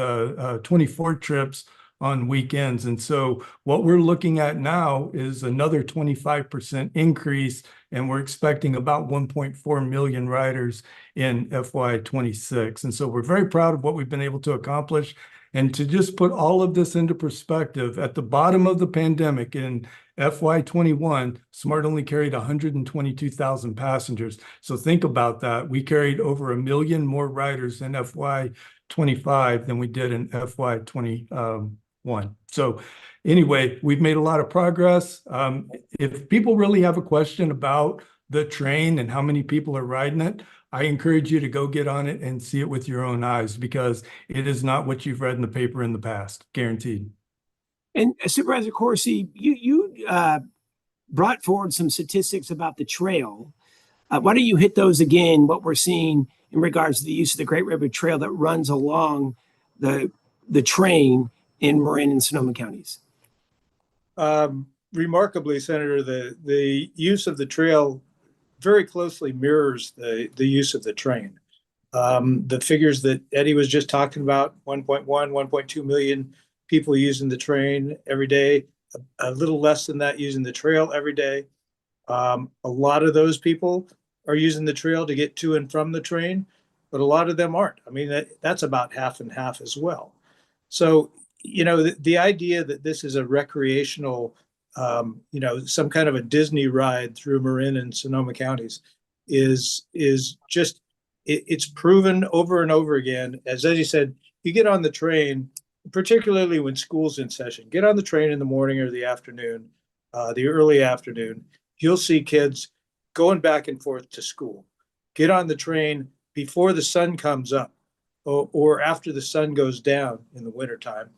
[SPEAKER 5] 24 trips on weekends. And so what we're looking at now is another 25% increase, and we're expecting about 1.4 million riders in FY26. And so we're very proud of what we've been able to accomplish. And to just put all of this into perspective, at the bottom of the pandemic in FY21, SMART only carried 122,000 passengers. So think about that. We carried over 1 million more riders in FY25 than we did in FY21. So anyway, we've made a lot of progress. If people really have a question about the train and how many people are riding it, I encourage you to go get on it and see it with your own eyes, because it is not what you've read in the paper in the past, guaranteed.
[SPEAKER 1] And Supervisor Corsi, you brought forward some statistics about the trail. Why don't you hit those again, what we're seeing in regards to the use of the Great Redwood Trail that runs along the train in Marin and Sonoma counties?
[SPEAKER 3] Remarkably, Senator, the use of the trail very closely mirrors the use of the train. The figures that Eddie was just talking about, 1.1, 1.2 million people using the train every day, a little less than that using the trail every day. A lot of those people are using the trail to get to and from the train, but a lot of them aren't. I mean, that's about half and half as well. So, the idea that this is a recreational, some kind of a Disney ride through Marin and Sonoma counties is just, it's proven over and over again. As Eddie said, you get on the train, particularly when school's in session, get on the train in the morning or the afternoon, the early afternoon, you'll see kids going back and forth to school. Get on the train before the sun comes up or after the sun goes down in the wintertime,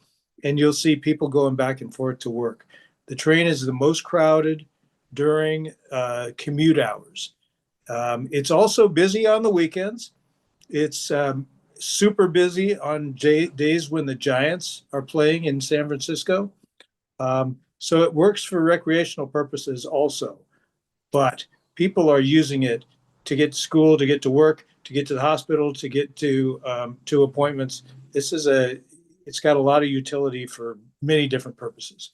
[SPEAKER 3] and you'll see people going back and forth to work. The train is the most crowded during commute hours. It's also busy on the weekends. It's super busy on days when the Giants are playing in San Francisco. So it works for recreational purposes also. But people are using it to get to school, to get to work, to get to the hospital, to get to appointments. It's got a lot of utility for many different purposes.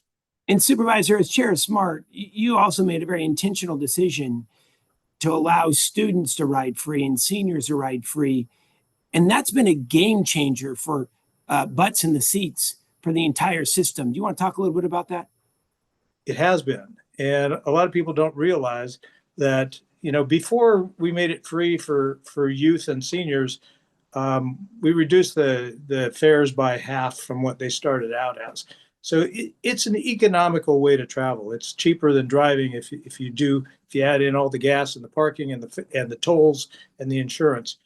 [SPEAKER 1] And Supervisor, as Chair of SMART, you also made a very intentional decision to allow students to ride free and seniors to ride free. And that's been a game changer for butts in the seats for the entire system. Do you want to talk a little bit about that?
[SPEAKER 3] It has been. And a lot of people don't realize that, before we made it free for youth and seniors, we reduced the fares by half from what they started out as. So it's an economical way to travel. It's cheaper than driving if you add in all the gas and the parking and the tolls and the insurance.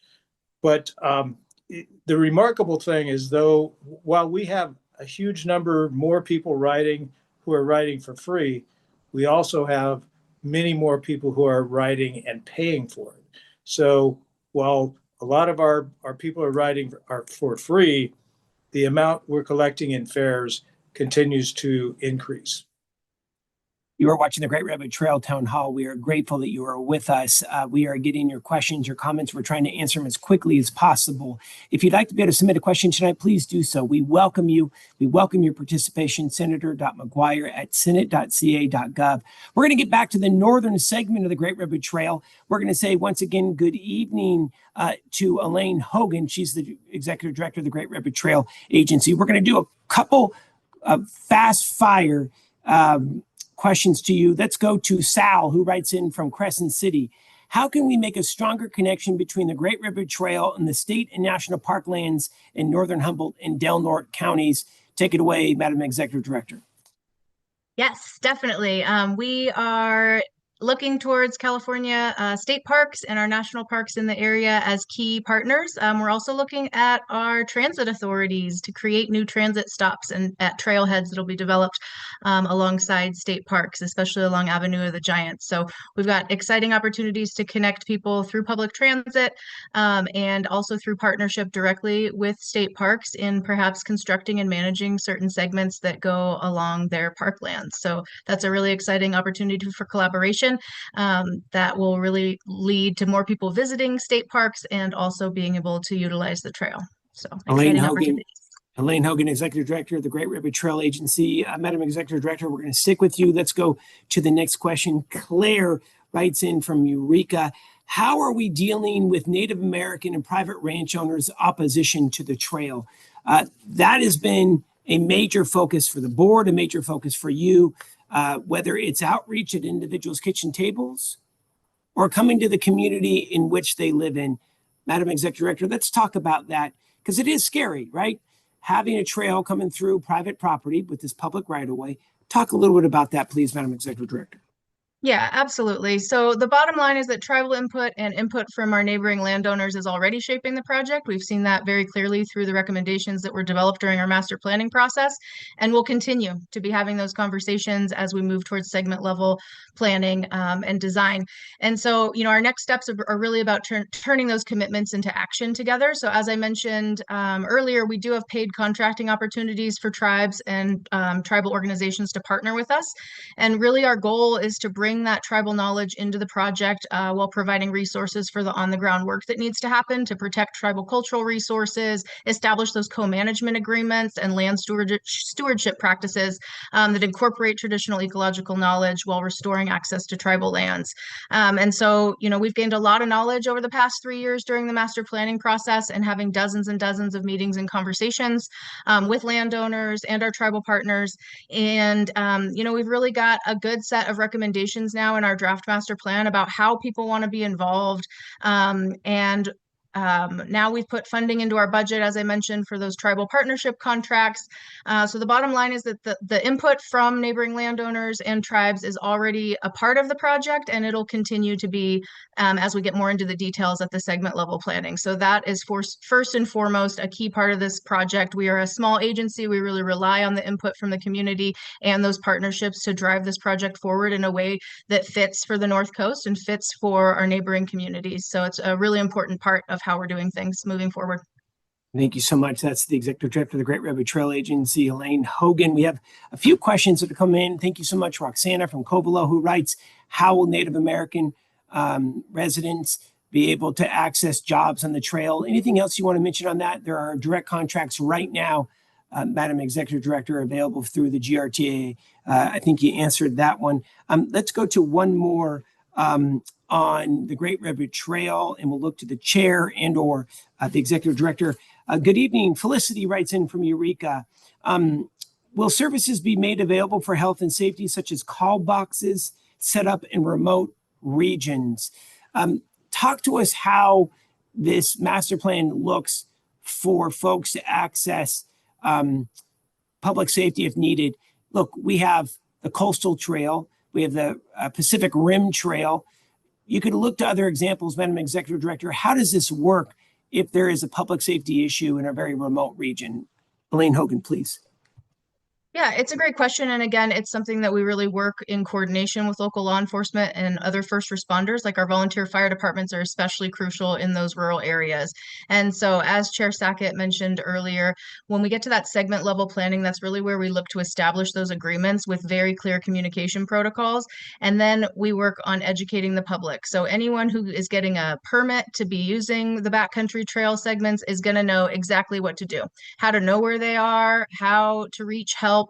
[SPEAKER 3] But the remarkable thing is, though, while we have a huge number more people riding who are riding for free, we also have many more people who are riding and paying for it. So while a lot of our people are riding for free, the amount we're collecting in fares continues to increase.
[SPEAKER 1] You are watching the Great Redwood Trail Town Hall. We are grateful that you are with us. We are getting your questions, your comments. We're trying to answer them as quickly as possible. If you'd like to be able to submit a question tonight, please do so. We welcome you. We welcome your participation. Senator.mcguire@senate.ca.gov. We're going to get back to the northern segment of the Great Redwood Trail. We're going to say once again, good evening to Elaine Hogan. She's the Executive Director of the Great Redwood Trail Agency. We're going to do a couple of fast fire questions to you. Let's go to Sal, who writes in from Crescent City. How can we make a stronger connection between the Great Redwood Trail and the state and national park lands in northern Humboldt and Del Norte counties? Take it away, Madam Executive Director.
[SPEAKER 4] Yes, definitely. We are looking towards California state parks and our national parks in the area as key partners. We're also looking at our transit authorities to create new transit stops and at trailheads that'll be developed alongside state parks, especially along Avenue of the Giants. So we've got exciting opportunities to connect people through public transit and also through partnership directly with state parks in perhaps constructing and managing certain segments that go along their parklands. So that's a really exciting opportunity for collaboration that will really lead to more people visiting state parks and also being able to utilize the trail. So
[SPEAKER 1] Elaine
[SPEAKER 4] exciting
[SPEAKER 1] Hogan,
[SPEAKER 4] opportunities.
[SPEAKER 1] Elaine Hogan, Executive Director of the Great Redwood Trail Agency. Madam Executive Director, we're going to stick with you. Let's go to the next question. Claire writes in from Eureka. How are we dealing with Native American and private ranch owners' opposition to the trail? That has been a major focus for the board, a major focus for you, whether it's outreach at individuals' kitchen tables or coming to the community in which they live in. Madam Executive Director, let's talk about that, because it is scary, right? Having a trail coming through private property with this public right-of-way. Talk a little bit about that, please, Madam Executive Director.
[SPEAKER 4] Yeah, absolutely. So the bottom line is that tribal input and input from our neighboring landowners is already shaping the project. We've seen that very clearly through the recommendations that were developed during our master planning process, and we'll continue to be having those conversations as we move towards segment level planning and design. And so, our next steps are really about turning those commitments into action together. So as I mentioned earlier, we do have paid contracting opportunities for tribes and tribal organizations to partner with us. And really our goal is to bring that tribal knowledge into the project while providing resources for the on-the-ground work that needs to happen to protect tribal cultural resources, establish those co-management agreements and land stewardship practices that incorporate traditional ecological knowledge while restoring access to tribal lands. And so, we've gained a lot of knowledge over the past 3 years during the master planning process and having dozens and dozens of meetings and conversations with landowners and our tribal partners. And, we've really got a good set of recommendations now in our draft master plan about how people want to be involved. Now we've put funding into our budget, as I mentioned, for those tribal partnership contracts. So the bottom line is that the input from neighboring landowners and tribes is already a part of the project, and it'll continue to be as we get more into the details at the segment level planning. So that is first and foremost a key part of this project. We are a small agency. We really rely on the input from the community and those partnerships to drive this project forward in a way that fits for the North Coast and fits for our neighboring communities. So it's a really important part of how we're doing things moving forward.
[SPEAKER 1] Thank you so much. That's the Executive Director of the Great Redwood Trail Agency, Elaine Hogan. We have a few questions that have come in. Thank you so much, Roxana from Covelo, who writes, how will Native American residents be able to access jobs on the trail? Anything else you want to mention on that? There are direct contracts right now, Madam Executive Director, available through the GRTA. I think you answered that one. Let's go to one more on the Great Redwood Trail, and we'll look to the chair and or the Executive Director. Good evening. Felicity writes in from Eureka. Will services be made available for health and safety, such as call boxes set up in remote regions? Talk to us how this master plan looks for folks to access public safety if needed. Look, we have the Coastal Trail. We have the Pacific Rim Trail. You could look to other examples, Madam Executive Director. How does this work if there is a public safety issue in a very remote region? Elaine Hogan, please.
[SPEAKER 4] Yeah, it's a great question. And again, it's something that we really work in coordination with local law enforcement and other first responders. Like our volunteer fire departments are especially crucial in those rural areas. And so as Chair Sackett mentioned earlier, when we get to that segment level planning, that's really where we look to establish those agreements with very clear communication protocols. And then we work on educating the public. So anyone who is getting a permit to be using the backcountry trail segments is going to know exactly what to do, how to know where they are, how to reach help.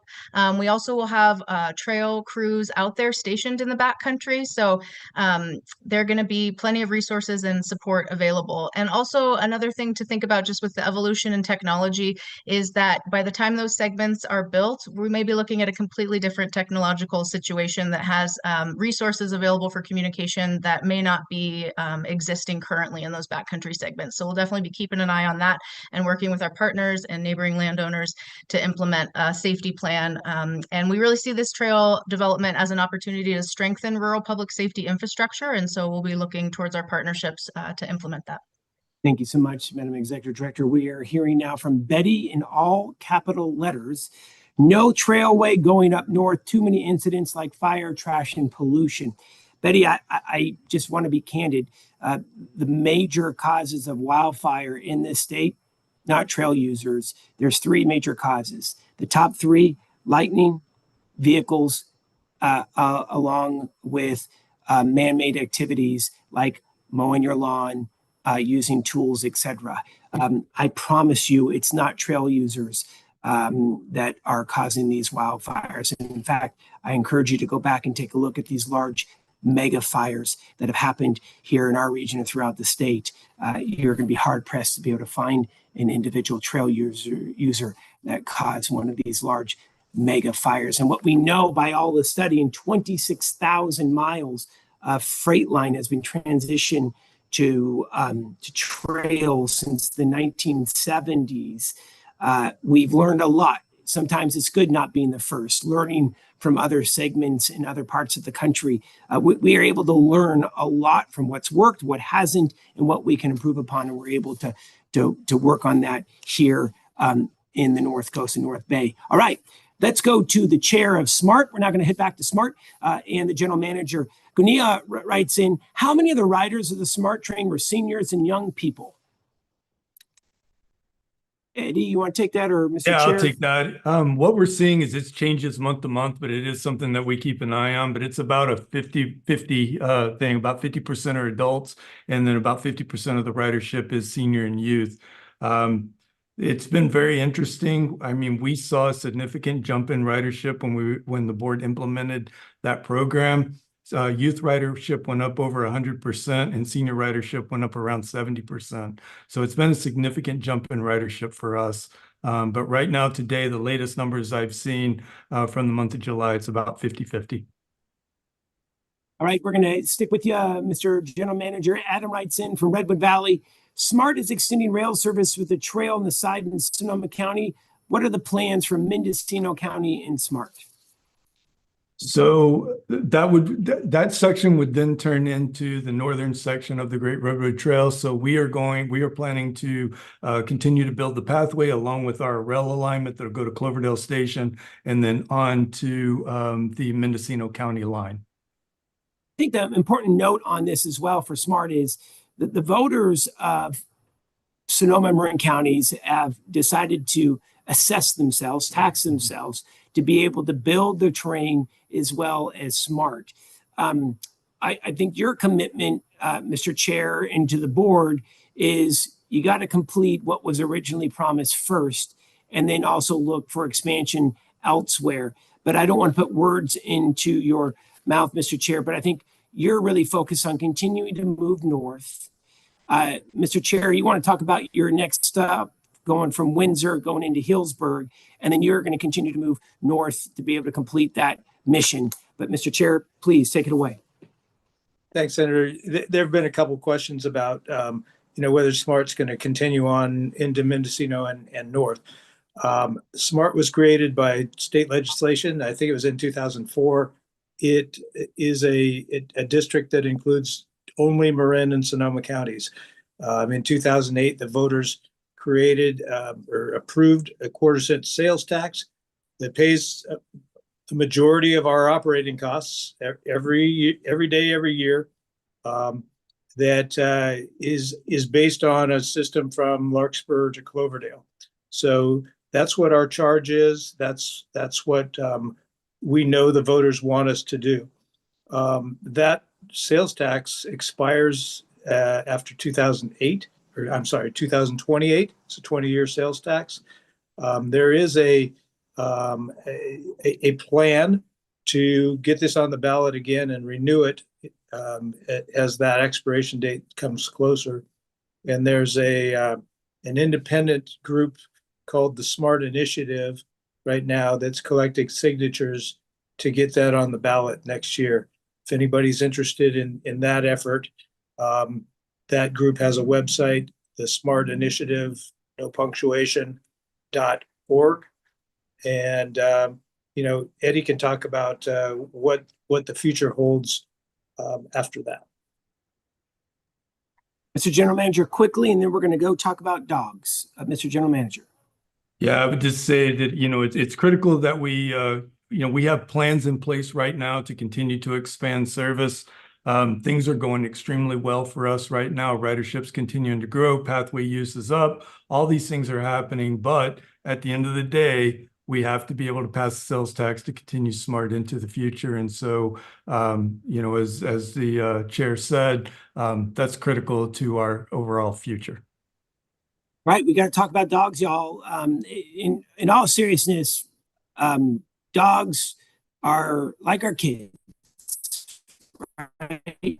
[SPEAKER 4] We also will have trail crews out there stationed in the backcountry. So there are going to be plenty of resources and support available. And also another thing to think about just with the evolution in technology is that by the time those segments are built, we may be looking at a completely different technological situation that has resources available for communication that may not be existing currently in those backcountry segments. So we'll definitely be keeping an eye on that and working with our partners and neighboring landowners to implement a safety plan. And we really see this trail development as an opportunity to strengthen rural public safety infrastructure. And so we'll be looking towards our partnerships to implement that.
[SPEAKER 1] Thank you so much, Madam Executive Director. We are hearing now from Betty in all capital letters. No trailway going up north, too many incidents like fire, trash, and pollution. Betty, I just want to be candid. The major causes of wildfire in this state, not trail users, there's three major causes. The top three: lightning, vehicles, along with man-made activities like mowing your lawn, using tools, etc. I promise you it's not trail users that are causing these wildfires. And in fact, I encourage you to go back and take a look at these large mega fires that have happened here in our region and throughout the state. You're going to be hard pressed to be able to find an individual trail user that caused one of these large mega fires. And what we know by all the studying, 26,000 miles of freight line has been transitioned to trails since the 1970s. We've learned a lot. Sometimes it's good not being the first, learning from other segments in other parts of the country. We are able to learn a lot from what's worked, what hasn't, and what we can improve upon. And we're able to work on that here in the North Coast and North Bay. All right, let's go to the chair of SMART. We're now going to head back to SMART and the general manager. Gunia writes in, how many of the riders of the SMART train were seniors and young people? Eddie, you want to take that, or Mr.
[SPEAKER 5] Yeah,
[SPEAKER 1] Chair?
[SPEAKER 5] I'll take that. What we're seeing is it changes month to month, but it is something that we keep an eye on. But it's about a 50-50 thing. About 50% are adults, and then about 50% of the ridership is senior and youth. It's been very interesting. I mean, we saw a significant jump in ridership when the board implemented that program. Youth ridership went up over 100% and senior ridership went up around 70%. So it's been a significant jump in ridership for us. But right now, today, the latest numbers I've seen from the month of July, it's about 50-50.
[SPEAKER 1] All right, we're going to stick with you, Mr. General Manager. Adam writes in from Redwood Valley. SMART is extending rail service with the trail on the side in Sonoma County. What are the plans for Mendocino County and SMART?
[SPEAKER 5] So that section would then turn into the northern section of the Great Redwood Trail. So we are planning to continue to build the pathway along with our rail alignment that'll go to Cloverdale Station and then on to the Mendocino County line.
[SPEAKER 1] I think the important note on this as well for SMART is that the voters of Sonoma and Marin counties have decided to assess themselves, tax themselves, to be able to build the train as well as SMART. I think your commitment, Mr. Chair, and to the board is you got to complete what was originally promised first, and then also look for expansion elsewhere. But I don't want to put words into your mouth, Mr. Chair, but I think you're really focused on continuing to move north. Mr. Chair, you want to talk about your next stop, going from Windsor, going into Hillsburg, and then you're going to continue to move north to be able to complete that mission. But Mr. Chair, please take it away.
[SPEAKER 3] Thanks, Senator. There have been a couple questions about, whether SMART's going to continue on into Mendocino and north. SMART was created by state legislation. I think it was in 2004. It is a district that includes only Marin and Sonoma counties. In 2008, the voters created or approved a quarter-cent sales tax that pays the majority of our operating costs every day, every year. That is based on a system from Larkspur to Cloverdale. So that's what our charge is. That's what we know the voters want us to do. That sales tax expires after 2028. Or I'm sorry, 2028. It's a 20-year sales tax. There is a plan to get this on the ballot again and renew it as that expiration date comes closer. And there's an independent group called the SMART Initiative right now that's collecting signatures to get that on the ballot next year. If anybody's interested in that effort, that group has a website, the SMART Initiative, no punctuation.org. And, Eddie can talk about what the future holds after that.
[SPEAKER 1] Mr. General Manager, quickly, and then we're going to go talk about dogs. Mr. General Manager.
[SPEAKER 5] Yeah, I would just say that, it's critical that we have plans in place right now to continue to expand service. Things are going extremely well for us right now. Ridership's continuing to grow, pathway use is up. All these things are happening, but at the end of the day, we have to be able to pass the sales tax to continue SMART into the future. And so, as the chair said, that's critical to our overall future.
[SPEAKER 1] Right, we got to talk about dogs, y'all. In all seriousness, dogs are like our kids, right?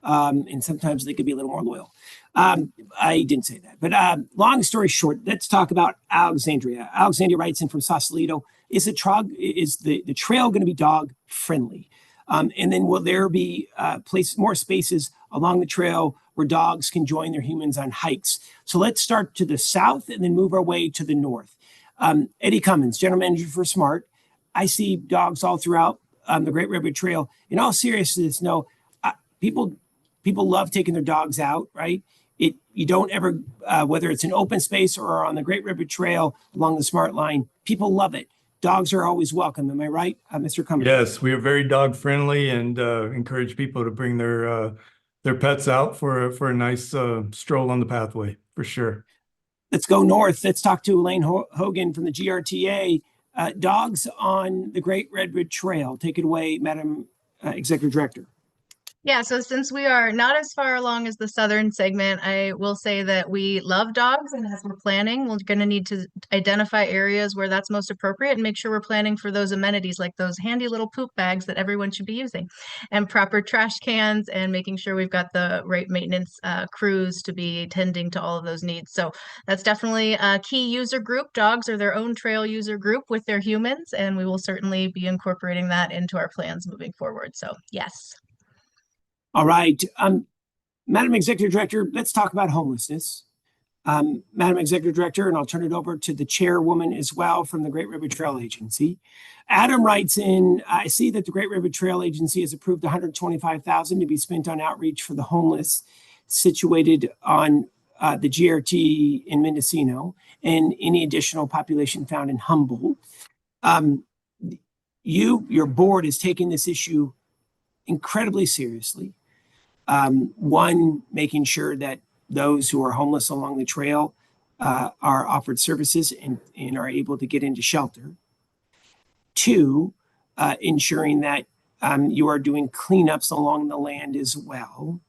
[SPEAKER 1] And sometimes they could be a little more loyal. I didn't say that, but long story short, let's talk about Alexandria. Alexandria writes in from Sausalito: is the trail going to be dog friendly? And then will there be more spaces along the trail where dogs can join their humans on hikes? So let's start to the south and then move our way to the north. Eddie Cummins, general manager for Smart. I see dogs all throughout the Great Redwood Trail. In all seriousness, no, people love taking their dogs out, right? You don't ever, whether it's an open space or on the Great Redwood Trail along the Smart Line, people love it. Dogs are always welcome. Am I right, Mr. Cummins?
[SPEAKER 5] Yes, we are very dog friendly and encourage people to bring their pets out for a nice stroll on the pathway, for sure.
[SPEAKER 1] Let's go north. Let's talk to Elaine Hogan from the GRTA. Dogs on the Great Redwood Trail. Take it away, Madam Executive Director.
[SPEAKER 4] Yeah, so since we are not as far along as the southern segment, I will say that we love dogs, and as we're planning, we're going to need to identify areas where that's most appropriate and make sure we're planning for those amenities like those handy little poop bags that everyone should be using, and proper trash cans, and making sure we've got the right maintenance crews to be tending to all of those needs. So that's definitely a key user group. Dogs are their own trail user group with their humans, and we will certainly be incorporating that into our plans moving forward. So yes.
[SPEAKER 1] All right. Madam Executive Director, let's talk about homelessness. Madam Executive Director, and I'll turn it over to the chairwoman as well from the Great Redwood Trail Agency. Adam writes in, I see that the Great Redwood Trail Agency has approved $125,000 to be spent on outreach for the homeless situated on the GRT in Mendocino and any additional population found in Humboldt. Your board is taking this issue incredibly seriously. One, making sure that those who are homeless along the trail are offered services and are able to get into shelter. Two, ensuring that you are doing cleanups along the land as well.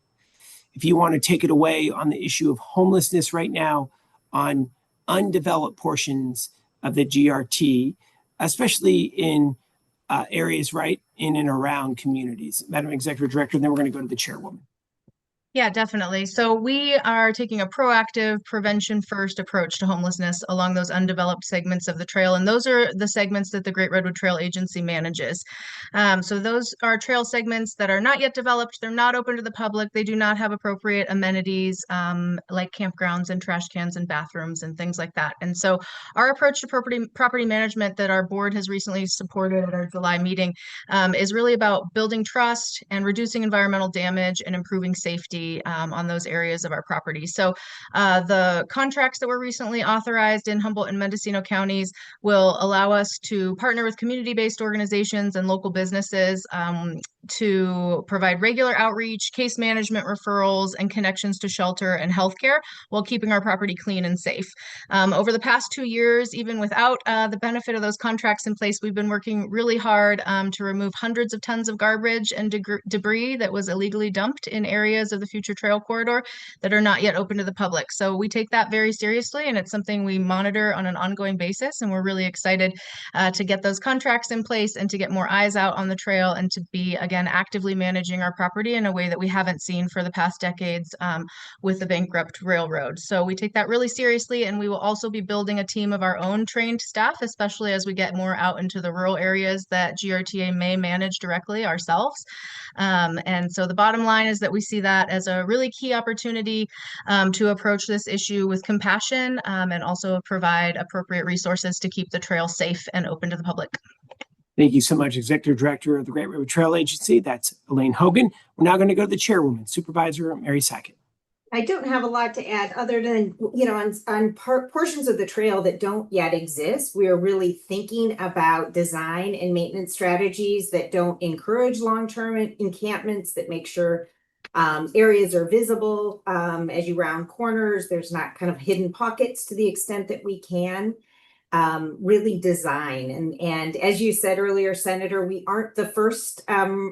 [SPEAKER 1] If you want to take it away on the issue of homelessness right now on undeveloped portions of the GRT, especially in areas right in and around communities. Madam Executive Director, and then we're going to go to the chairwoman.
[SPEAKER 4] Yeah, definitely. So we are taking a proactive prevention first approach to homelessness along those undeveloped segments of the trail. And those are the segments that the Great Redwood Trail Agency manages. So those are trail segments that are not yet developed. They're not open to the public. They do not have appropriate amenities like campgrounds and trash cans and bathrooms and things like that. And so our approach to property management that our board has recently supported at our July meeting is really about building trust and reducing environmental damage and improving safety on those areas of our property. So the contracts that were recently authorized in Humboldt and Mendocino counties will allow us to partner with community-based organizations and local businesses to provide regular outreach, case management referrals, and connections to shelter and healthcare while keeping our property clean and safe. Over the past 2 years, even without the benefit of those contracts in place, we've been working really hard to remove hundreds of tons of garbage and debris that was illegally dumped in areas of the future trail corridor that are not yet open to the public. So we take that very seriously, and it's something we monitor on an ongoing basis. And we're really excited to get those contracts in place and to get more eyes out on the trail and to be, again, actively managing our property in a way that we haven't seen for the past decades with the bankrupt railroad. So we take that really seriously, and we will also be building a team of our own trained staff, especially as we get more out into the rural areas that GRTA may manage directly ourselves. And so the bottom line is that we see that as a really key opportunity to approach this issue with compassion and also provide appropriate resources to keep the trail safe and open to the public.
[SPEAKER 1] Thank you so much, Executive Director of the Great Redwood Trail Agency. That's Elaine Hogan. We're now going to go to the chairwoman, Supervisor Mary Sackett.
[SPEAKER 2] I don't have a lot to add other than, on portions of the trail that don't yet exist, we are really thinking about design and maintenance strategies that don't encourage long-term encampments, that make sure areas are visible as you round corners. There's not kind of hidden pockets to the extent that we can. really design. And as you said earlier, Senator, we aren't the first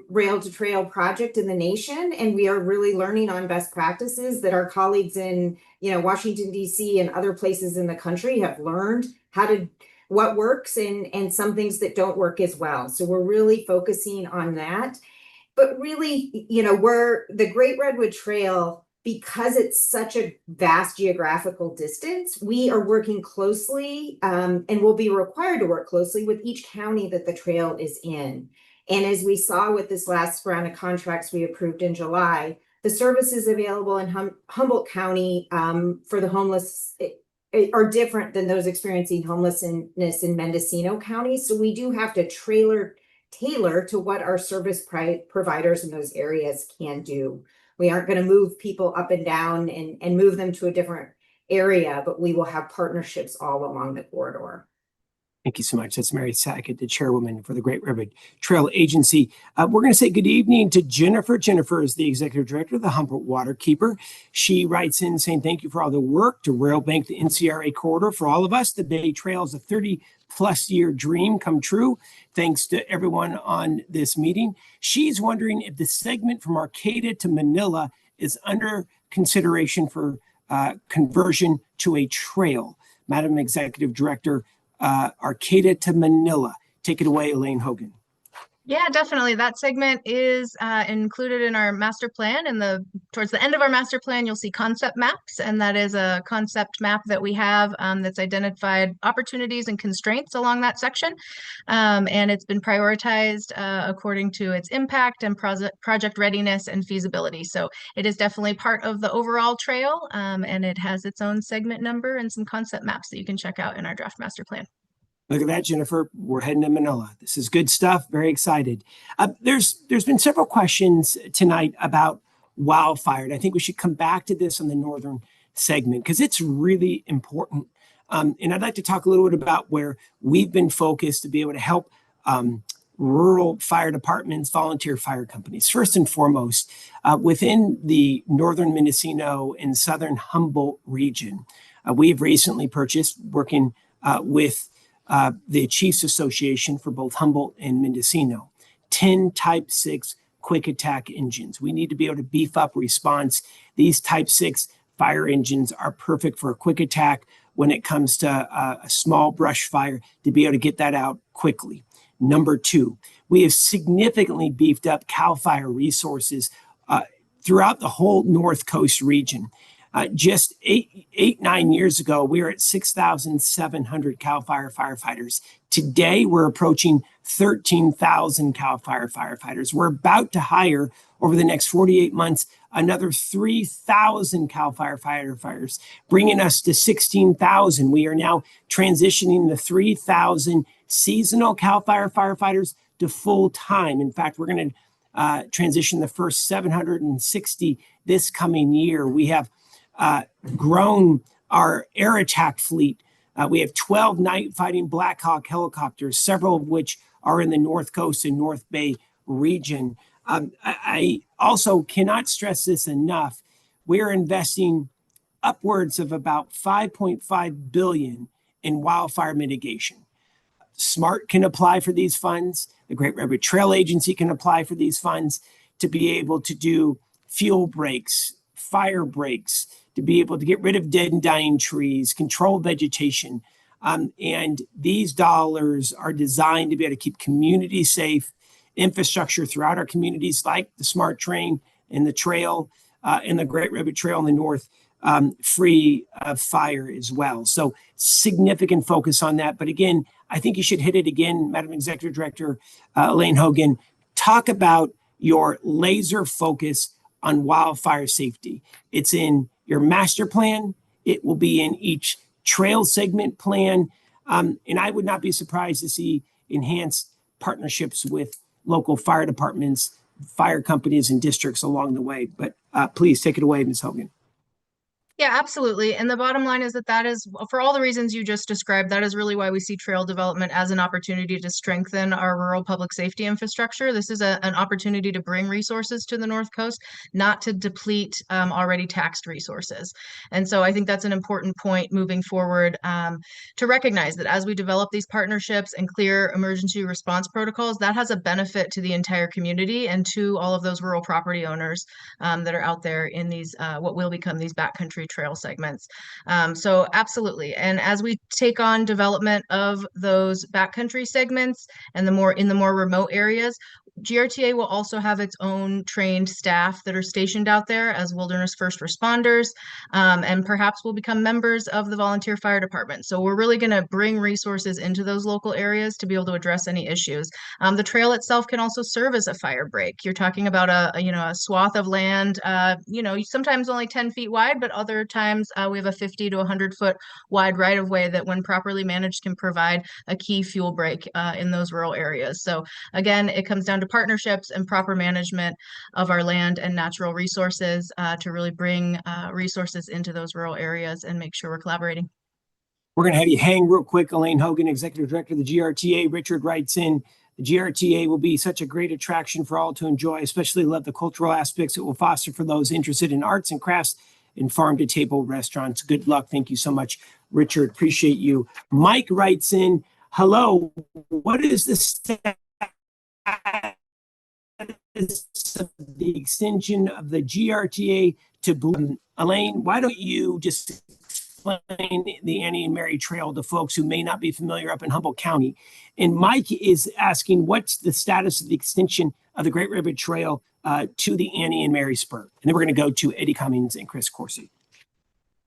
[SPEAKER 2] rail to trail project in the nation, and we are really learning on best practices that our colleagues in Washington, D.C. and other places in the country have learned what works and some things that don't work as well. So we're really focusing on that. But really, we're the Great Redwood Trail, because it's such a vast geographical distance, we are working closely and will be required to work closely with each county that the trail is in. And as we saw with this last round of contracts we approved in July, the services available in Humboldt County for the homeless are different than those experiencing homelessness in Mendocino County. So we do have to tailor to what our service providers in those areas can do. We aren't going to move people up and down and move them to a different area, but we will have partnerships all along the corridor.
[SPEAKER 1] Thank you so much. That's Mary Sackett, the chairwoman for the Great Redwood Trail Agency. We're going to say good evening to Jennifer. Jennifer is the executive director of the Humboldt Waterkeeper. She writes in saying, thank you for all the work to rail bank the NCRA corridor. For all of us, the Bay Trail is a 30-plus year dream come true. Thanks to everyone on this meeting. She's wondering if the segment from Arcata to Manila is under consideration for conversion to a trail. Madam Executive Director, Arcata to Manila. Take it away, Elaine Hogan.
[SPEAKER 4] Yeah, definitely. That segment is included in our master plan, and towards the end of our master plan, you'll see concept maps, and that is a concept map that we have that's identified opportunities and constraints along that section, and it's been prioritized according to its impact and project readiness and feasibility. So it is definitely part of the overall trail, and it has its own segment number and some concept maps that you can check out in our draft master plan.
[SPEAKER 1] Look at that, Jennifer. We're heading to Manila. This is good stuff. Very excited. There's been several questions tonight about wildfire, and I think we should come back to this on the northern segment because it's really important. And I'd like to talk a little bit about where we've been focused to be able to help rural fire departments, volunteer fire companies. First and foremost, within the northern Mendocino and southern Humboldt region, we have recently purchased, working with the Chiefs Association for both Humboldt and Mendocino, 10 Type 6 quick attack engines. We need to be able to beef up response. These Type 6 fire engines are perfect for a quick attack when it comes to a small brush fire, to be able to get that out quickly. Number two, we have significantly beefed up CAL FIRE resources throughout the whole North Coast region. Just 9 years ago, we were at 6,700 CAL FIRE firefighters. Today, we're approaching 13,000 CAL FIRE firefighters. We're about to hire, over the next 48 months, another 3,000 CAL FIRE firefighters, bringing us to 16,000. We are now transitioning the 3,000 seasonal CAL FIRE firefighters to full-time. In fact, we're going to transition the first 760 this coming year. We have grown our air attack fleet. We have 12 night fighting Black Hawk helicopters, several of which are in the North Coast and North Bay region. I also cannot stress this enough. We're investing upwards of about $5.5 billion in wildfire mitigation. SMART can apply for these funds. The Great Redwood Trail Agency can apply for these funds to be able to do fuel breaks, fire breaks, to be able to get rid of dead and dying trees, control vegetation. And these dollars are designed to be able to keep communities safe, infrastructure throughout our communities like the SMART train and the trail and the Great Redwood Trail in the north, free of fire as well. So significant focus on that. But again, I think you should hit it again, Madam Executive Director Elaine Hogan. Talk about your laser focus on wildfire safety. It's in your master plan. It will be in each trail segment plan. And I would not be surprised to see enhanced partnerships with local fire departments, fire companies, and districts along the way. But please take it away, Ms. Hogan.
[SPEAKER 4] Yeah, absolutely. And the bottom line is that is, for all the reasons you just described, that is really why we see trail development as an opportunity to strengthen our rural public safety infrastructure. This is an opportunity to bring resources to the North Coast, not to deplete already taxed resources. And so I think that's an important point moving forward, to recognize that as we develop these partnerships and clear emergency response protocols, that has a benefit to the entire community and to all of those rural property owners that are out there in these what will become these backcountry trail segments. So absolutely. And as we take on development of those backcountry segments and in the more remote areas, GRTA will also have its own trained staff that are stationed out there as wilderness first responders, and perhaps will become members of the volunteer fire department. So we're really going to bring resources into those local areas to be able to address any issues. The trail itself can also serve as a fire break. You're talking about a swath of land, sometimes only 10 feet wide, but other times we have a 50 to 100-foot wide right of way that, when properly managed, can provide a key fuel break in those rural areas. So again, it comes down to partnerships and proper management of our land and natural resources to really bring resources into those rural areas and make sure we're collaborating.
[SPEAKER 1] We're going to have you hang real quick. Elaine Hogan, Executive Director of the GRTA. Richard writes in, the GRTA will be such a great attraction for all to enjoy, especially love the cultural aspects it will foster for those interested in arts and crafts and farm-to-table restaurants. Good luck. Thank you so much, Richard. Appreciate you. Mike writes in, hello, what is the status of the extension of the GRTA to Blue? Elaine, why don't you just explain the Annie and Mary Trail to folks who may not be familiar up in Humboldt County? And Mike is asking, what's the status of the extension of the Great Redwood Trail to the Annie and Mary Spur? And then we're going to go to Eddie Cummings and Chris Corsi.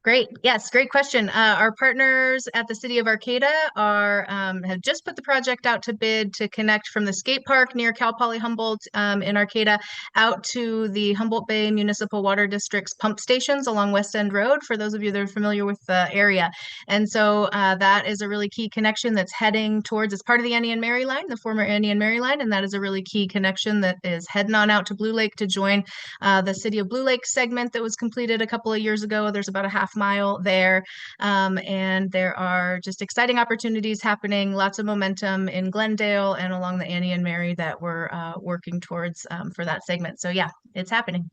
[SPEAKER 4] Great. Yes, great question. Our partners at the City of Arcata have just put the project out to bid to connect from the skate park near Cal Poly Humboldt in Arcata out to the Humboldt Bay Municipal Water District's pump stations along West End Road, for those of you that are familiar with the area. And so that is a really key connection that's heading towards, it's part of the Annie and Mary line, the former Annie and Mary line, and that is a really key connection that is heading on out to Blue Lake to join the City of Blue Lake segment that was completed a couple of years ago. There's about a half mile there, and there are just exciting opportunities happening, lots of momentum in Glendale and along the Annie and Mary that we're working towards for that segment. So yeah, it's happening.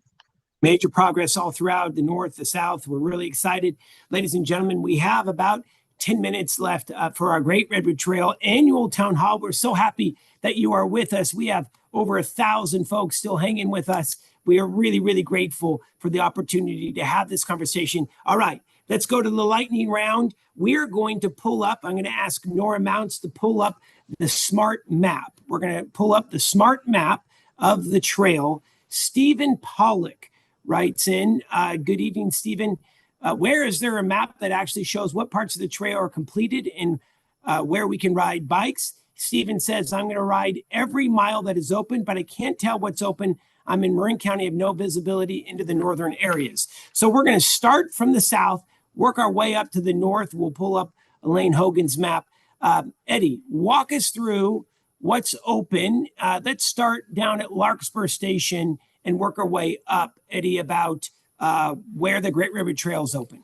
[SPEAKER 1] Major progress all throughout the north, the south. We're really excited. Ladies and gentlemen, we have about 10 minutes left for our Great Redwood Trail annual town hall. We're so happy that you are with us. We have over 1,000 folks still hanging with us. We are really, really grateful for the opportunity to have this conversation. All right, let's go to the lightning round. We're going to pull up, I'm going to ask Nora Mounts to pull up the smart map. We're going to pull up the smart map of the trail. Stephen Pollock writes in, good evening, Stephen. Where is there a map that actually shows what parts of the trail are completed and where we can ride bikes? Stephen says, I'm going to ride every mile that is open, but I can't tell what's open. I'm in Marin County, have no visibility into the northern areas. So we're going to start from the south, work our way up to the north. We'll pull up Elaine Hogan's map. Eddie, walk us through what's open. Let's start down at Larkspur Station and work our way up, Eddie, about where the Great Redwood Trail is open.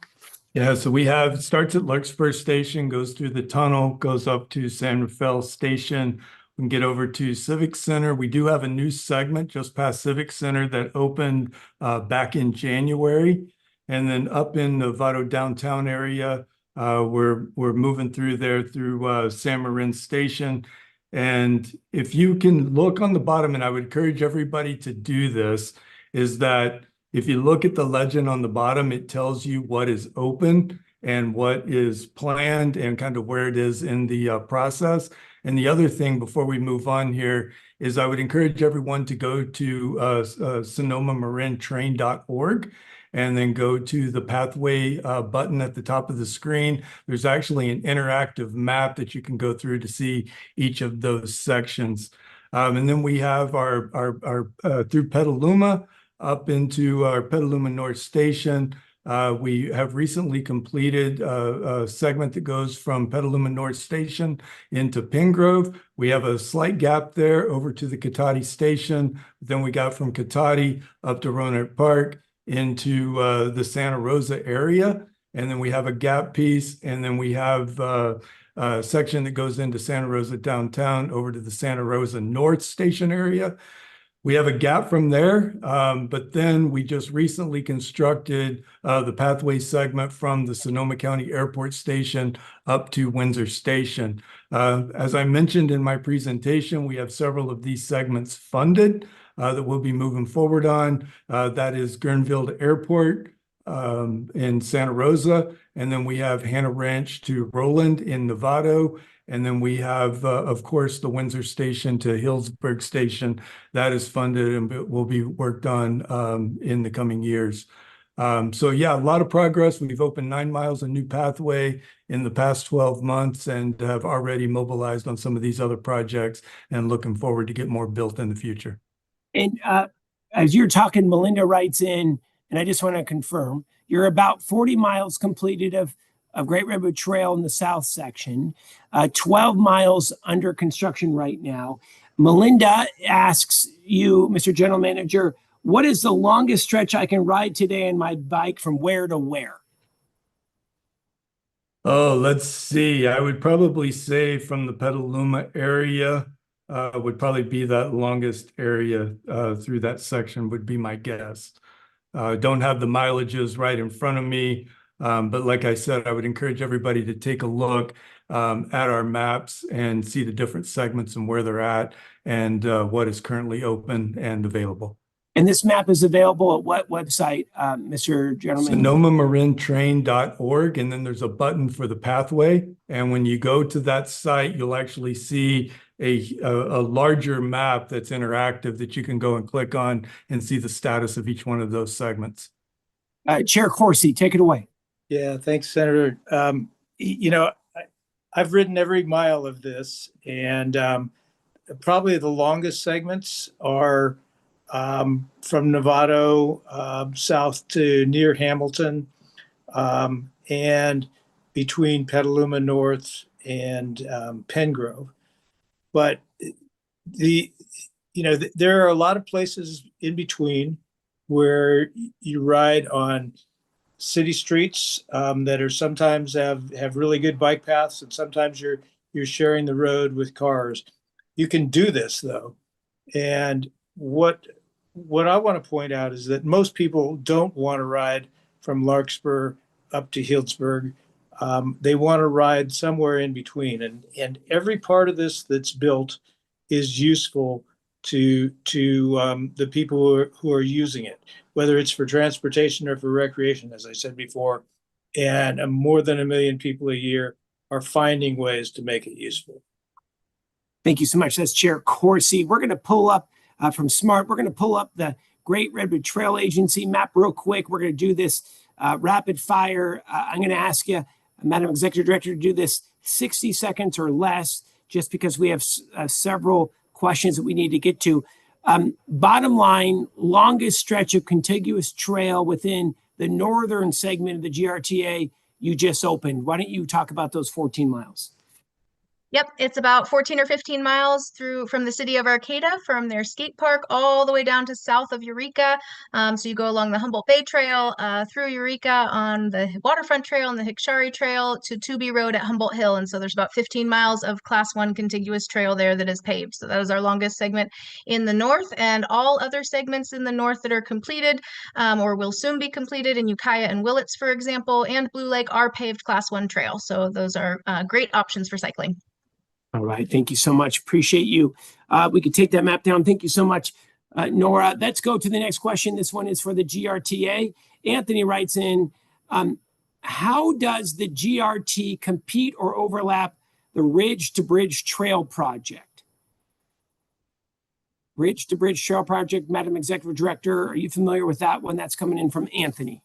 [SPEAKER 5] Yeah, so starts at Larkspur Station, goes through the tunnel, goes up to San Rafael Station. We can get over to Civic Center. We do have a new segment just past Civic Center that opened back in January. And then up in the Novato downtown area, we're moving through there through San Marin Station. And if you can look on the bottom, and I would encourage everybody to do this, is that if you look at the legend on the bottom, it tells you what is open and what is planned and kind of where it is in the process. And the other thing before we move on here is I would encourage everyone to go to SonomaMarinTrain.org and then go to the pathway button at the top of the screen. There's actually an interactive map that you can go through to see each of those sections. And then we have our through Petaluma up into our Petaluma North Station. We have recently completed a segment that goes from Petaluma North Station into Pingrove. We have a slight gap there over to the Cotati Station. Then we got from Cotati up to Roanoke Park. into the Santa Rosa area. And then we have a gap piece, and then we have a section that goes into Santa Rosa downtown over to the Santa Rosa North Station area. We have a gap from there, but then we just recently constructed the pathway segment from the Sonoma County Airport Station up to Windsor Station. As I mentioned in my presentation, we have several of these segments funded that we'll be moving forward on. That is Guerneville Airport in Santa Rosa, and then we have Hannah Ranch to Roland in Novato. And then we have, of course, the Windsor Station to Hillsburg Station. That is funded and will be worked on in the coming years. So yeah, a lot of progress. We've opened 9 miles of new pathway in the past 12 months and have already mobilized on some of these other projects and looking forward to get more built in the future.
[SPEAKER 1] And as you're talking, Melinda writes in, and I just want to confirm, you're about 40 miles completed of Great Redwood Trail in the south section, 12 miles under construction right now. Melinda asks you, Mr. General Manager, what is the longest stretch I can ride today on my bike from where to where?
[SPEAKER 5] Oh, let's see. I would probably say from the Petaluma area would probably be that longest area through that section would be my guess. Don't have the mileages right in front of me. But like I said, I would encourage everybody to take a look at our maps and see the different segments and where they're at and what is currently open and available.
[SPEAKER 1] And this map is available at what website, Mr. General Manager?
[SPEAKER 5] SonomaMarinTrain.org, and then there's a button for the pathway. And when you go to that site, you'll actually see a larger map that's interactive that you can go and click on and see the status of each one of those segments.
[SPEAKER 1] Chair Corsi, take it away.
[SPEAKER 3] Yeah, thanks, Senator. I've ridden every mile of this, and probably the longest segments are from Novato south to near Hamilton, and between Petaluma North and Pengrove. But there are a lot of places in between where you ride on city streets that are sometimes have really good bike paths, and sometimes you're sharing the road with cars. You can do this though, and what I want to point out is that most people don't want to ride from Larkspur up to Healdsburg. They want to ride somewhere in between, and every part of this that's built is useful to the people who are using it, whether it's for transportation or for recreation, as I said before. And more than 1 million people a year are finding ways to make it useful.
[SPEAKER 1] Thank you so much. That's Chair Corsi. We're going to pull up from SMART. We're going to pull up the Great Redwood Trail Agency map real quick. We're going to do this rapid fire. I'm going to ask you, Madam Executive Director, to do this 60 seconds or less, just because we have several questions that we need to get to. Bottom line, longest stretch of contiguous trail within the northern segment of the GRTA you just opened. Why don't you talk about those 14 miles?
[SPEAKER 4] Yep, it's about 14 or 15 miles from the city of Arcata, from their skate park all the way down to south of Eureka. So you go along the Humboldt Bay Trail, through Eureka on the Waterfront Trail and the Hickshari Trail to Tooby Road at Humboldt Hill. And so there's about 15 miles of Class 1 contiguous trail there that is paved. So that is our longest segment in the north, and all other segments in the north that are completed or will soon be completed in Ukiah and Willits, for example, and Blue Lake are paved Class 1 trail. So those are great options for cycling.
[SPEAKER 1] All right. Thank you so much. Appreciate you. We could take that map down. Thank you so much, Nora. Let's go to the next question. This one is for the GRTA. Anthony writes in, how does the GRT compete or overlap the Ridge to Bridge Trail Project? Ridge to Bridge Trail Project, Madam Executive Director, are you familiar with that one? That's coming in from Anthony.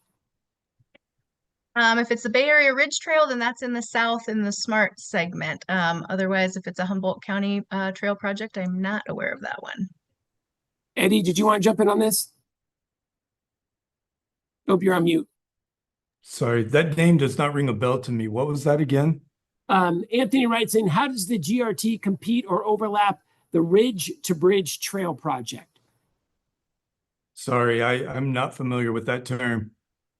[SPEAKER 4] If it's the Bay Area Ridge Trail, then that's in the south in the SMART segment. Otherwise, if it's a Humboldt County trail project, I'm not aware of that one.
[SPEAKER 1] Eddie, did you want to jump in on this? Hope you're on mute.
[SPEAKER 5] Sorry, that name does not ring a bell to me. What was that again?
[SPEAKER 1] Anthony writes in, how does the GRT compete or overlap the Ridge to Bridge Trail Project?
[SPEAKER 5] Sorry, I'm not familiar with that term.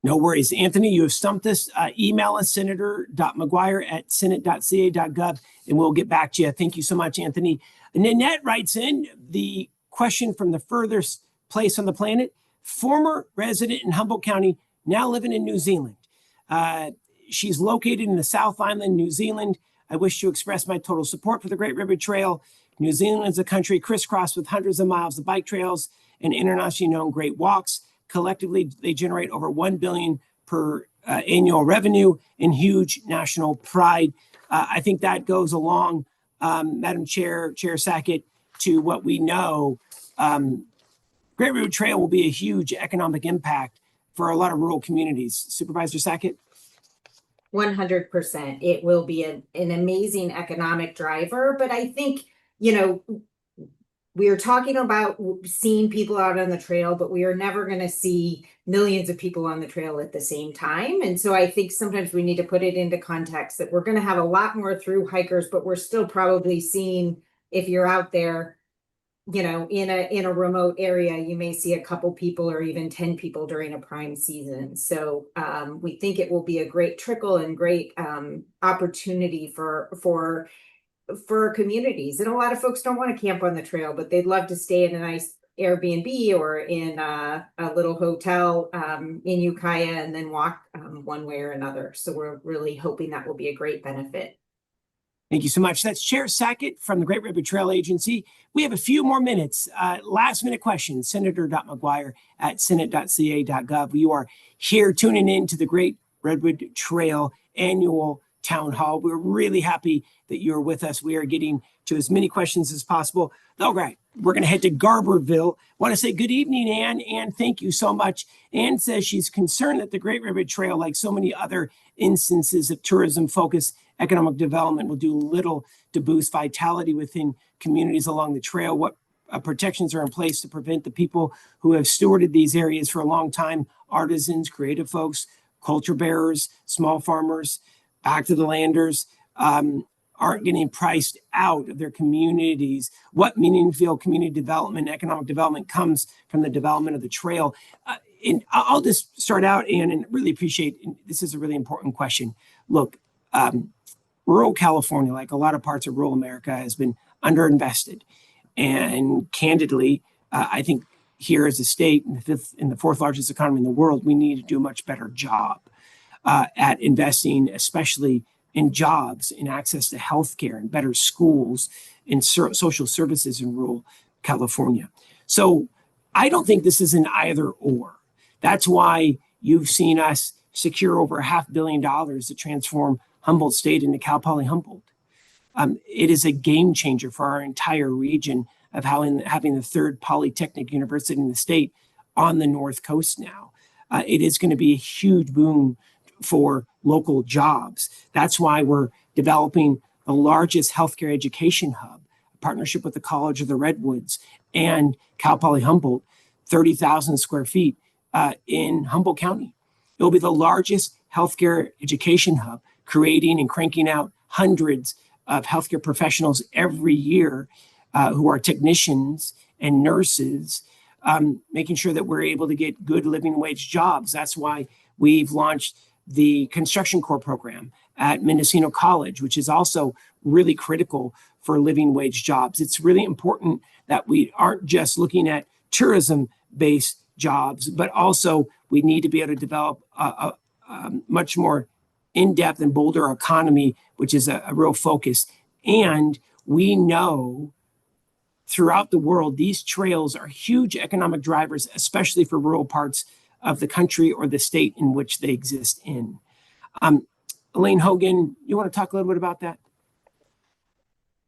[SPEAKER 1] No worries. Anthony, you have stumped us. Email us, senator.mcguire@senate.ca.gov, and we'll get back to you. Thank you so much, Anthony. Nanette writes in the question from the furthest place on the planet. Former resident in Humboldt County, now living in New Zealand. She's located in the South Island, New Zealand. I wish to express my total support for the Great Redwood Trail. New Zealand is a country crisscrossed with hundreds of miles of bike trails and internationally known great walks. Collectively, they generate over $1 billion per annual revenue and huge national pride. I think that goes along, Madam Chair Sackett, to what we know. Great Redwood Trail will be a huge economic impact for a lot of rural communities. Supervisor Sackett?
[SPEAKER 2] 100%. It will be an amazing economic driver, but I think, you know, we are talking about seeing people out on the trail, but we are never going to see millions of people on the trail at the same time. And so I think sometimes we need to put it into context that we're going to have a lot more through hikers, but we're still probably seeing, if you're out there, you know, in a remote area, you may see a couple people or even 10 people during a prime season. So we think it will be a great trickle and great opportunity for communities. And a lot of folks don't want to camp on the trail, but they'd love to stay in a nice Airbnb or in a little hotel in Ukiah and then walk one way or another. So we're really hoping that will be a great benefit.
[SPEAKER 1] Thank you so much. That's Chair Sackett from the Great Redwood Trail Agency. We have a few more minutes. Last minute questions, senator.mcguire@senate.ca.gov. You are here tuning in to the Great Redwood Trail Annual Town Hall. We're really happy that you're with us. We are getting to as many questions as possible. All right, we're going to head to Garberville. Want to say good evening, Ann. Ann, thank you so much. Ann says she's concerned that the Great Redwood Trail, like so many other instances of tourism-focused economic development, will do little to boost vitality within communities along the trail. What protections are in place to prevent the people who have stewarded these areas for a long time, artisans, creative folks, culture bearers, small farmers, back to the landers, aren't getting priced out of their communities? What meaningful community development, economic development comes from the development of the trail? And I'll just start out, Ann, and really appreciate, and this is a really important question. Look, rural California, like a lot of parts of rural America, has been underinvested. And candidly, I think here as a state, in the fourth largest economy in the world, we need to do a much better job at investing, especially in jobs, in access to healthcare, and better schools, in social services in rural California. So I don't think this is an either or. That's why you've seen us secure over $500 million to transform Humboldt State into Cal Poly Humboldt. It is a game changer for our entire region of having the third polytechnic university in the state on the North Coast now. It is going to be a huge boom for local jobs. That's why we're developing the largest healthcare education hub, a partnership with the College of the Redwoods and Cal Poly Humboldt, 30,000 square feet in Humboldt County. It will be the largest healthcare education hub, creating and cranking out hundreds of healthcare professionals every year who are technicians and nurses, making sure that we're able to get good living wage jobs. That's why we've launched the Construction Corps program at Mendocino College, which is also really critical for living wage jobs. It's really important that we aren't just looking at tourism-based jobs, but also we need to be able to develop a much more in-depth and bolder economy, which is a real focus. And we know throughout the world, these trails are huge economic drivers, especially for rural parts of the country or the state in which they exist in. Elaine Hogan, you want to talk a little bit about that?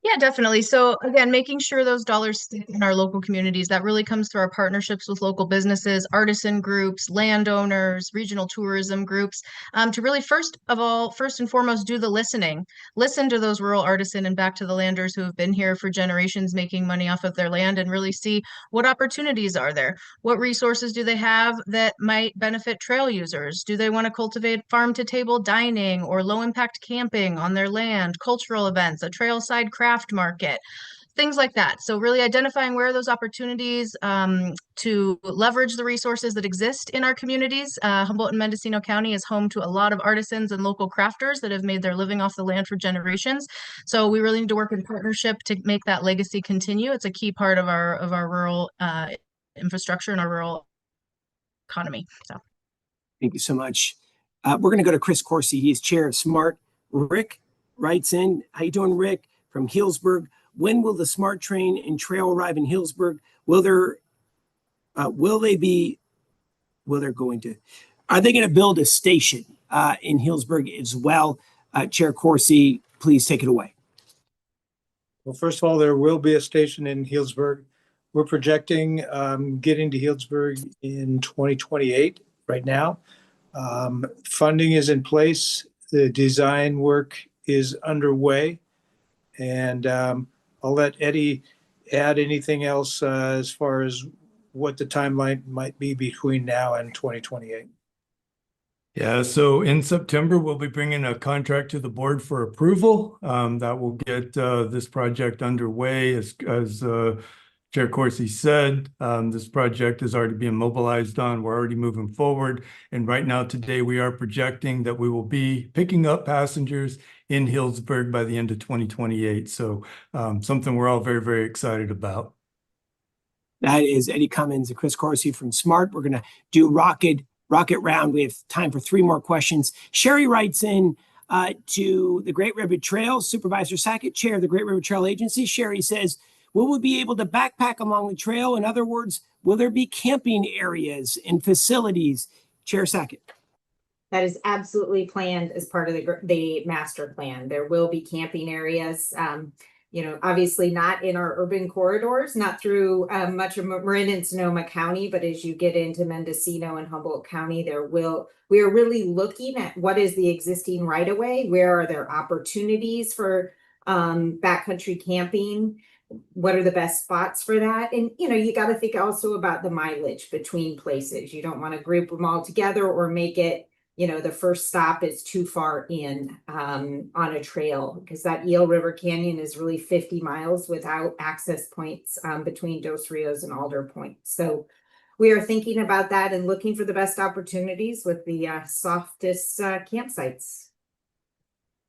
[SPEAKER 4] Yeah, definitely. So again, making sure those dollars stick in our local communities, that really comes through our partnerships with local businesses, artisan groups, landowners, regional tourism groups, to really first and foremost, do the listening. Listen to those rural artisan and back to the landers who have been here for generations making money off of their land, and really see what opportunities are there. What resources do they have that might benefit trail users? Do they want to cultivate farm to table dining or low impact camping on their land, cultural events, a trailside craft market? things like that. So really identifying where are those opportunities to leverage the resources that exist in our communities. Humboldt and Mendocino County is home to a lot of artisans and local crafters that have made their living off the land for generations. So we really need to work in partnership to make that legacy continue. It's a key part of our rural infrastructure and our rural economy. So
[SPEAKER 1] Thank you so much. We're going to go to Chris Corsi. He's chair of SMART. Rick writes in, how you doing, Rick? From Healdsburg. When will the SMART train and trail arrive in Healdsburg? Are they going to build a station in Healdsburg as well? Chair Corsi, please take it away.
[SPEAKER 3] Well, first of all, there will be a station in Healdsburg. We're projecting getting to Healdsburg in 2028 right now. Funding is in place. The design work is underway. And I'll let Eddie add anything else as far as what the timeline might be between now and 2028.
[SPEAKER 5] Yeah, so in September, we'll be bringing a contract to the board for approval that will get this project underway. As Chair Corsi said, this project is already being mobilized on. We're already moving forward. And right now, today, we are projecting that we will be picking up passengers in Healdsburg by the end of 2028. So something we're all very, very excited about.
[SPEAKER 1] That is Eddie Cummins and Chris Corsi from SMART. We're going to do rocket round. We have time for 3 more questions. Sherry writes in to the Great Redwood Trail, Supervisor Sackett, chair of the Great Redwood Trail Agency. Sherry says, will we be able to backpack along the trail? In other words, will there be camping areas and facilities? Chair Sackett.
[SPEAKER 2] That is absolutely planned as part of the master plan. There will be camping areas, obviously not in our urban corridors, not through much of Marin and Sonoma County, but as you get into Mendocino and Humboldt County, we are really looking at what is the existing right of way, where are there opportunities for backcountry camping, what are the best spots for that? And, you got to think also about the mileage between places. You don't want to group them all together or make it, the first stop is too far in on a trail, because that Eel River Canyon is really 50 miles without access points between Dos Rios and Alder Point. So we are thinking about that and looking for the best opportunities with the softest campsites.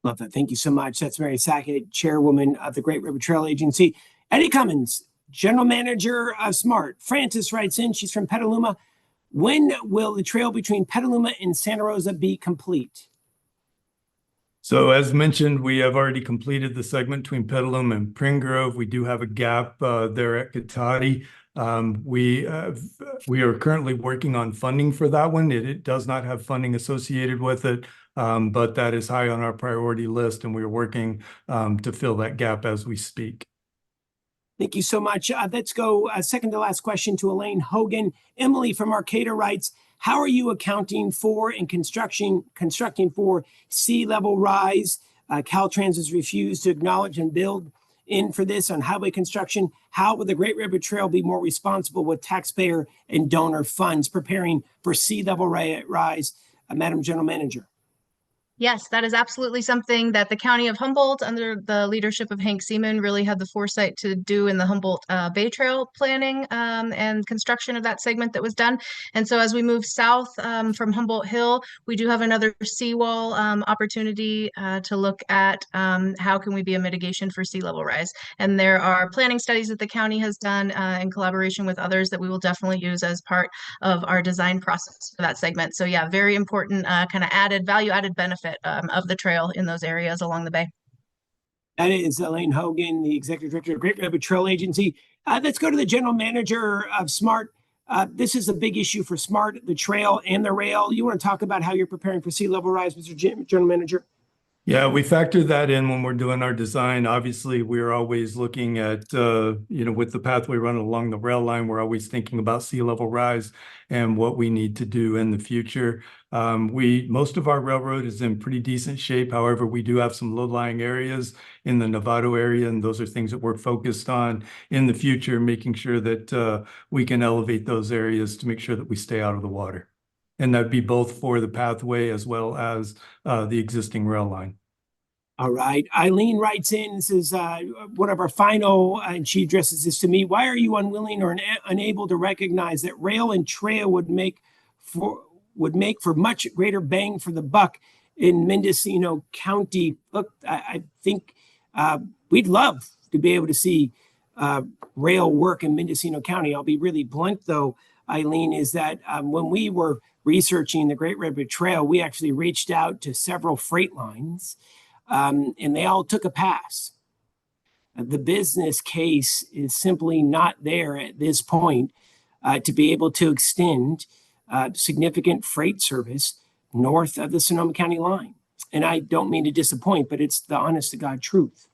[SPEAKER 1] Love that. Thank you so much. That's Mary Sackett, chairwoman of the Great River Trail Agency. Eddie Cummins, general manager of SMART. Francis writes in, she's from Petaluma. When will the trail between Petaluma and Santa Rosa be complete?
[SPEAKER 5] So as mentioned, we have already completed the segment between Petaluma and Pring Grove. We do have a gap there at Cotati. We are currently working on funding for that one. It does not have funding associated with it, but that is high on our priority list, and we're working to fill that gap as we speak.
[SPEAKER 1] Thank you so much. Let's go second to last question to Elaine Hogan. Emily from Arcata writes, how are you accounting for and constructing for sea level rise? Caltrans has refused to acknowledge and build in for this on highway construction. How will the Great Redwood Trail be more responsible with taxpayer and donor funds preparing for sea level rise? Madam General Manager.
[SPEAKER 4] Yes, that is absolutely something that the County of Humboldt, under the leadership of Hank Seaman, really had the foresight to do in the Humboldt Bay Trail planning and construction of that segment that was done. And so as we move south from Humboldt Hill, we do have another seawall opportunity to look at how can we be a mitigation for sea level rise. And there are planning studies that the county has done in collaboration with others that we will definitely use as part of our design process for that segment. So yeah, very important kind of value-added benefit of the trail in those areas along the bay.
[SPEAKER 1] That is Elaine Hogan, the Executive Director of Great Redwood Trail Agency. Let's go to the General Manager of SMART. This is a big issue for SMART, the trail and the rail. You want to talk about how you're preparing for sea level rise, Mr. General Manager?
[SPEAKER 5] Yeah, we factor that in when we're doing our design. Obviously, we're always looking at, with the pathway running along the rail line, we're always thinking about sea level rise and what we need to do in the future. Most of our railroad is in pretty decent shape. However, we do have some low-lying areas in the Novato area, and those are things that we're focused on in the future, making sure that we can elevate those areas to make sure that we stay out of the water. And that'd be both for the pathway as well as the existing rail line.
[SPEAKER 1] All right. Eileen writes in, this is one of our final, and she addresses this to me. Why are you unwilling or unable to recognize that rail and trail would make for much greater bang for the buck in Mendocino County? Look, I think we'd love to be able to see rail work in Mendocino County. I'll be really blunt, though, Eileen, is that when we were researching the Great Redwood Trail, we actually reached out to several freight lines. And they all took a pass. The business case is simply not there at this point to be able to extend significant freight service north of the Sonoma County line. And I don't mean to disappoint, but it's the honest to God truth.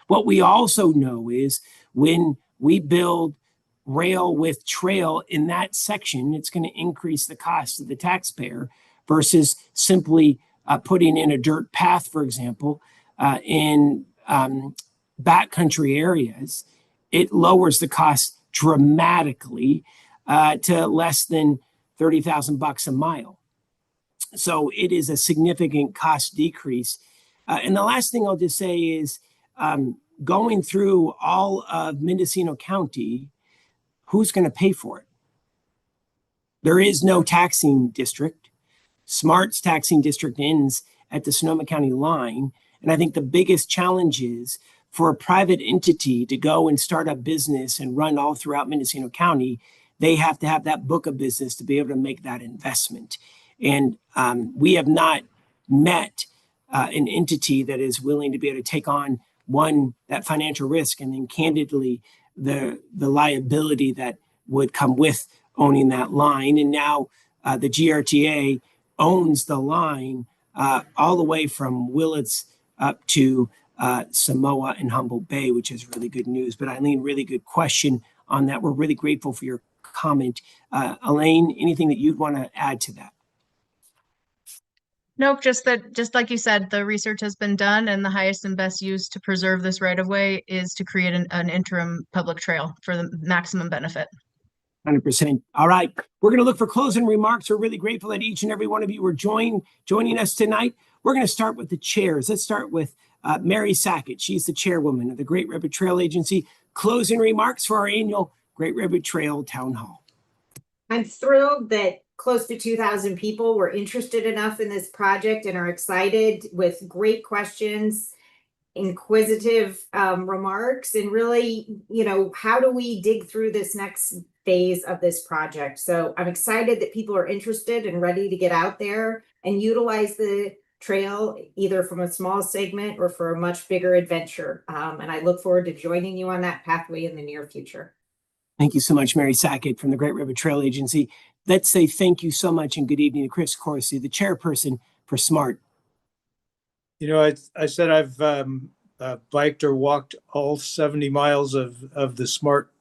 [SPEAKER 1] What we also know is when we build rail with trail in that section, it's going to increase the cost of the taxpayer versus simply putting in a dirt path, for example, in backcountry areas. It lowers the cost dramatically to less than $30,000 a mile. So it is a significant cost decrease. And the last thing I'll just say is going through all of Mendocino County, who's going to pay for it? There is no taxing district. SMART's taxing district ends at the Sonoma County line. And I think the biggest challenge is for a private entity to go and start a business and run all throughout Mendocino County, they have to have that book of business to be able to make that investment. And we have not met an entity that is willing to be able to take on that financial risk, and then candidly, the liability that would come with owning that line. And now the GRTA owns the line all the way from Willits up to Samoa and Humboldt Bay, which is really good news. But Eileen, really good question on that. We're really grateful for your comment. Elaine, anything that you'd want to add to that?
[SPEAKER 4] Nope, just like you said, the research has been done, and the highest and best use to preserve this right of way is to create an interim public trail for the maximum benefit.
[SPEAKER 1] 100%. All right. We're going to look for closing remarks. We're really grateful that each and every one of you were joining us tonight. We're going to start with the chairs. Let's start with Mary Sackett. She's the chairwoman of the Great Redwood Trail Agency. Closing remarks for our annual Great Redwood Trail Town Hall.
[SPEAKER 2] I'm thrilled that close to 2,000 people were interested enough in this project and are excited with great questions, inquisitive remarks, and really, how do we dig through this next phase of this project? So I'm excited that people are interested and ready to get out there and utilize the trail, either from a small segment or for a much bigger adventure. And I look forward to joining you on that pathway in the near future.
[SPEAKER 1] Thank you so much, Mary Sackett from the Great Redwood Trail Agency. Let's say thank you so much and good evening to Chris Corsi, the chairperson for SMART.
[SPEAKER 3] I said I've biked or walked all 70 miles of the SMART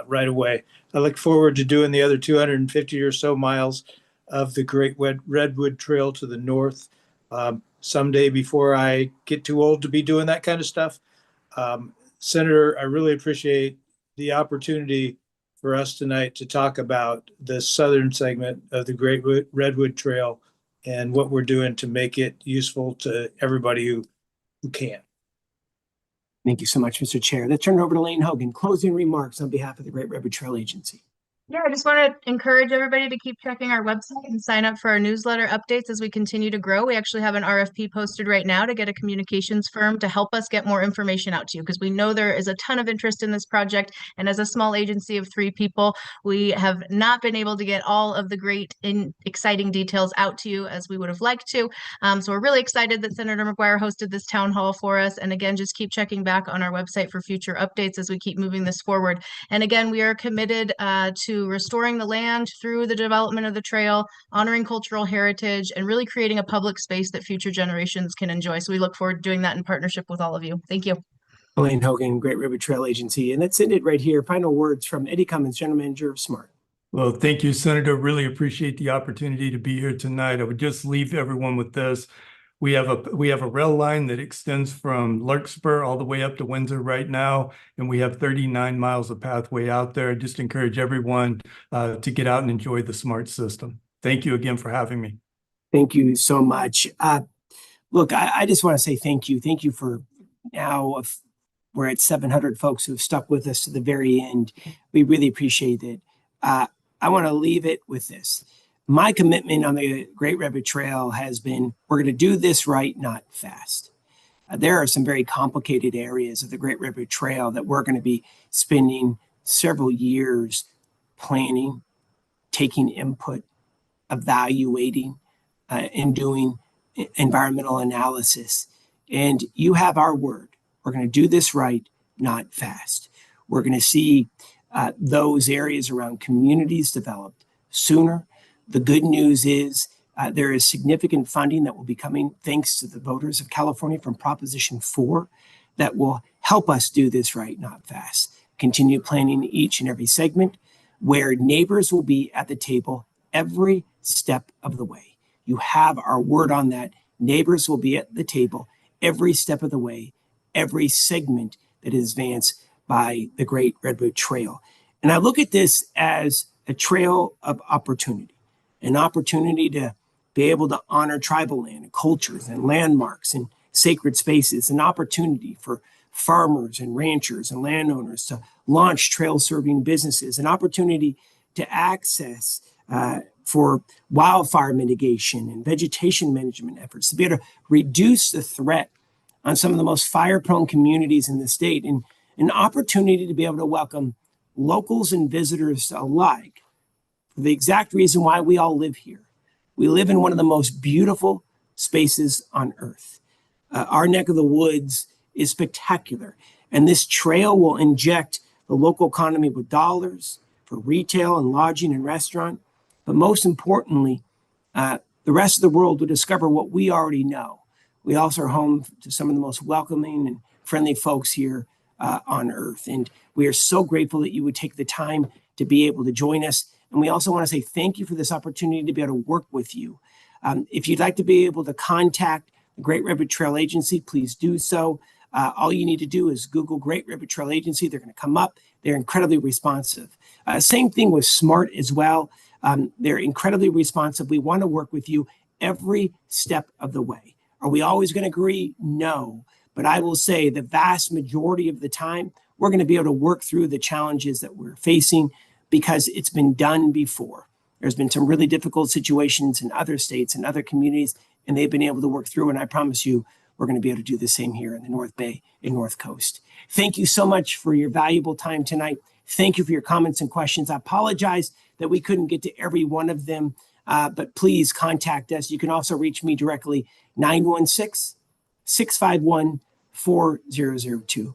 [SPEAKER 3] right away. I look forward to doing the other 250 or so miles of the Great Redwood Trail to the north someday before I get too old to be doing that kind of stuff. Senator, I really appreciate the opportunity for us tonight to talk about the southern segment of the Great Redwood Trail and what we're doing to make it useful to everybody who can.
[SPEAKER 1] Thank you so much, Mr. Chair. Let's turn it over to Lane Hogan. Closing remarks on behalf of the Great Redwood Trail Agency.
[SPEAKER 4] Yeah, I just want to encourage everybody to keep checking our website and sign up for our newsletter updates as we continue to grow. We actually have an RFP posted right now to get a communications firm to help us get more information out to you, because we know there is a ton of interest in this project. And as a small agency of 3 people, we have not been able to get all of the great and exciting details out to you as we would have liked to. So we're really excited that Senator McGuire hosted this town hall for us. And again, just keep checking back on our website for future updates as we keep moving this forward. And again, we are committed to restoring the land through the development of the trail, honoring cultural heritage, and really creating a public space that future generations can enjoy. So we look forward to doing that in partnership with all of you. Thank you.
[SPEAKER 1] Lane Hogan, Great Redwood Trail Agency. And that's it right here. Final words from Eddie Cummins, General Manager of SMART.
[SPEAKER 5] Well, thank you, Senator. Really appreciate the opportunity to be here tonight. I would just leave everyone with this. We have a rail line that extends from Larkspur all the way up to Windsor right now, and we have 39 miles of pathway out there. I just encourage everyone to get out and enjoy the SMART system. Thank you again for having me.
[SPEAKER 1] Thank you so much. Look, I just want to say thank you. Thank you for now. We're at 700 folks who have stuck with us to the very end. We really appreciate it. I want to leave it with this. My commitment on the Great Redwood Trail has been, we're going to do this right, not fast. There are some very complicated areas of the Great Redwood Trail that we're going to be spending several years planning, taking input, evaluating, and doing environmental analysis. And you have our word. We're going to do this right, not fast. We're going to see those areas around communities developed sooner. The good news is there is significant funding that will be coming thanks to the voters of California from Proposition 4 that will help us do this right, not fast. Continue planning each and every segment where neighbors will be at the table every step of the way. You have our word on that. Neighbors will be at the table every step of the way, every segment that is advanced by the Great Redwood Trail. And I look at this as a trail of opportunity, an opportunity to be able to honor tribal land and cultures and landmarks and sacred spaces, an opportunity for farmers and ranchers and landowners to launch trail serving businesses, an opportunity to access for wildfire mitigation and vegetation management efforts, to be able to reduce the threat on some of the most fire-prone communities in the state, and an opportunity to be able to welcome locals and visitors alike for the exact reason why we all live here. We live in one of the most beautiful spaces on earth. Our neck of the woods is spectacular, and this trail will inject the local economy with dollars for retail and lodging and restaurant. But most importantly, the rest of the world will discover what we already know. We also are home to some of the most welcoming and friendly folks here on earth. And we are so grateful that you would take the time to be able to join us. And we also want to say thank you for this opportunity to be able to work with you. If you'd like to be able to contact the Great Redwood Trail Agency, please do so. All you need to do is Google Great Redwood Trail Agency. They're going to come up. They're incredibly responsive. Same thing with SMART as well. They're incredibly responsive. We want to work with you every step of the way. Are we always going to agree? No. But I will say the vast majority of the time, we're going to be able to work through the challenges that we're facing because it's been done before. There's been some really difficult situations in other states and other communities, and they've been able to work through. And I promise you, we're going to be able to do the same here in the North Bay and North Coast. Thank you so much for your valuable time tonight. Thank you for your comments and questions. I apologize that we couldn't get to every one of them, but please contact us. You can also reach me directly, 916-651-4002.